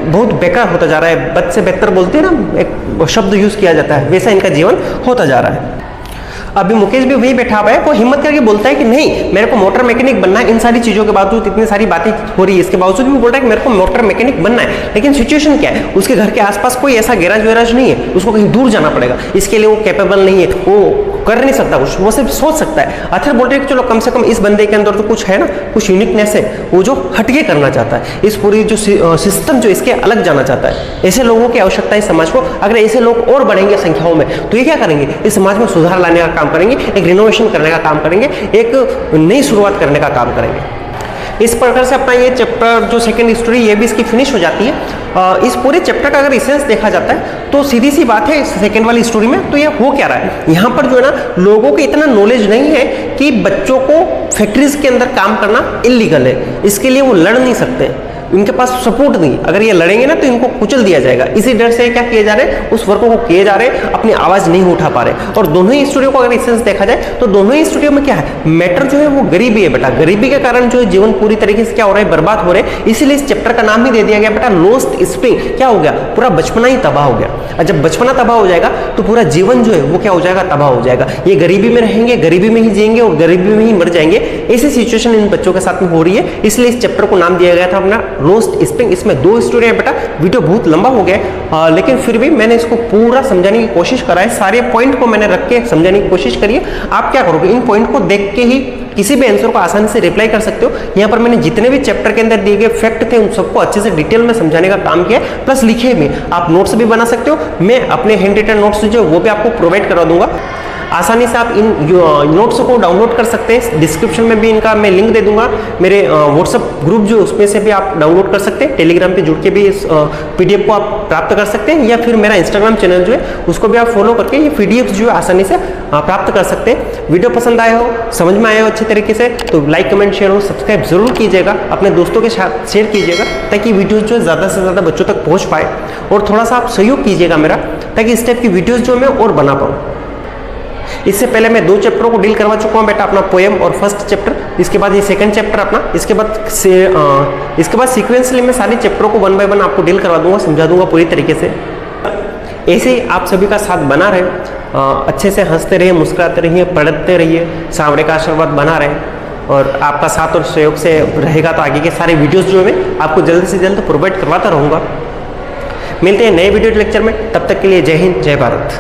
बहुत बेकार होता जा रहा है। बद से बेहतर बोलते हैं ना, एक शब्द यूज किया जाता है, वैसा इनका जीवन होता जा रहा है। अभी मुकेश भी वही बैठा हुआ है, वो हिम्मत करके बोलता है कि नहीं मेरे को मोटर मैकेनिक बनना है, इन सारी चीज़ों के बावजूद, इतनी सारी बातें हो रही है इसके बावजूद भी बोल रहा है कि मेरे को मोटर मैकेनिक बनना है। लेकिन सिचुएशन क्या है, उसके घर के आसपास कोई ऐसा गैराज वैराज नहीं है, उसको कहीं दूर जाना पड़ेगा, इसके लिए वो कैपेबल नहीं है, वो कर नहीं सकता कुछ, वो सिर्फ सोच सकता है। अथर बोल रहे हैं कि चलो कम से कम इस बंदे के अंदर तो कुछ है ना, कुछ यूनिकनेस है, वो जो हटके करना चाहता है, इस पूरी जो सिस्टम जो इसके अलग जाना चाहता है। ऐसे लोगों की आवश्यकता है समाज को। अगर ऐसे लोग और बढ़ेंगे संख्याओं में तो ये क्या करेंगे, इस समाज में सुधार लाने का काम करेंगे, एक रिनोवेशन करने का काम करेंगे, एक नई शुरुआत करने का काम करेंगे। इस प्रकार से अपना ये चैप्टर जो सेकंड स्टोरी ये भी इसकी फिनिश हो जाती है। इस पूरे चैप्टर का अगर इसेंस देखा जाता है तो सीधी सी बात है सेकंड वाली स्टोरी में, तो ये हो क्या रहा है, यहाँ पर जो है ना लोगों को इतना नॉलेज नहीं है कि बच्चों को फैक्ट्रीज के अंदर काम करना इलीगल है, इसके लिए वो लड़ नहीं सकते, इनके पास सपोर्ट नहीं। अगर ये लड़ेंगे ना तो इनको कुचल दिया जाएगा, इसी डर से क्या किए जा रहे हैं, उस वर्कों को किए जा रहे हैं, अपनी आवाज नहीं उठा पा रहे। और दोनों ही स्टूडियो को अगर इसेंस देखा जाए तो दोनों ही स्टूडियो में क्या है, मैटर जो है वो गरीबी है बेटा। गरीबी के कारण जो जीवन पूरी तरीके से क्या हो रहा है, बर्बाद हो रहे हैं। इसीलिए इस चैप्टर का नाम ही दे दिया गया बेटा लोस्ट स्प्रिंग। क्या हो गया, पूरा बचपना ही तबाह हो गया। और जब बचपना तबाह हो जाएगा तो पूरा जीवन जो है वो क्या हो जाएगा, तबाह हो जाएगा। ये गरीबी में रहेंगे, गरीबी में ही जिएंगे और गरीबी में ही मर जाएंगे। ऐसी सिचुएशन इन बच्चों के साथ में हो रही है, इसलिए इस चैप्टर को नाम दिया गया था अपना लोस्ट स्प्रिंग। इसमें 2 स्टोरी है बेटा, वीडियो बहुत लंबा हो गया लेकिन फिर भी मैंने इसको पूरा समझाने की कोशिश करा है, सारे पॉइंट को मैंने रख के समझाने की कोशिश करी है। आप क्या करोगे, इन पॉइंट को देख के ही किसी भी आंसर को आसानी से रिप्लाई कर सकते हो। यहाँ पर मैंने जितने भी चैप्टर के अंदर दिए गए फैक्ट थे उन सबको अच्छे से डिटेल में समझाने का काम किया, प्लस लिखे में आप नोट्स भी बना सकते हो। मैं अपने हैंड रिटन नोट्स जो वो भी आपको प्रोवाइड करा दूंगा, आसानी से आप इन नोट्स को डाउनलोड कर सकते हैं। डिस्क्रिप्शन में भी इनका मैं लिंक दे दूंगा, मेरे व्हाट्सएप ग्रुप जो उसमें से भी आप डाउनलोड कर सकते हैं। टेलीग्राम पे जुड़ के भी इस पीडीएफ को आप प्राप्त कर सकते हैं, या फिर मेरा इंस्टाग्राम चैनल जो है उसको भी आप फॉलो करके ये पीडीएफ जो है आसानी से प्राप्त कर सकते हैं। वीडियो पसंद आया हो, समझ में आया हो अच्छे तरीके से, तो लाइक कमेंट शेयर और सब्सक्राइब जरूर कीजिएगा, अपने दोस्तों के साथ शेयर कीजिएगा ताकि वीडियोज जो है ज़्यादा से ज़्यादा बच्चों तक पहुँच पाए। और थोड़ा सा आप सहयोग कीजिएगा मेरा, ताकि इस टाइप की वीडियोज़ जो मैं और बना पाऊँ। इससे पहले मैं 2 चैप्टरों को डील करवा चुका हूँ बेटा, अपना पोएम और फर्स्ट चैप्टर, इसके बाद ये सेकंड चैप्टर अपना, इसके बाद सीक्वेंसली मैं सारे चैप्टरों को 1 बाय 1 आपको डील करवा दूंगा, समझा दूंगा पूरी तरीके से। ऐसे ही आप सभी का साथ बना रहे, अच्छे से हंसते रहिए, मुस्कुराते रहिए, पढ़ते रहिए, सांवरे का आशीर्वाद बना रहे, और आपका साथ और सहयोग से रहेगा तो आगे के सारे वीडियोज़ जो है आपको जल्द से जल्द प्रोवाइड करवाता रहूँगा। मिलते हैं नए वीडियो लेक्चर में, तब तक के लिए जय हिंद, जय भारत।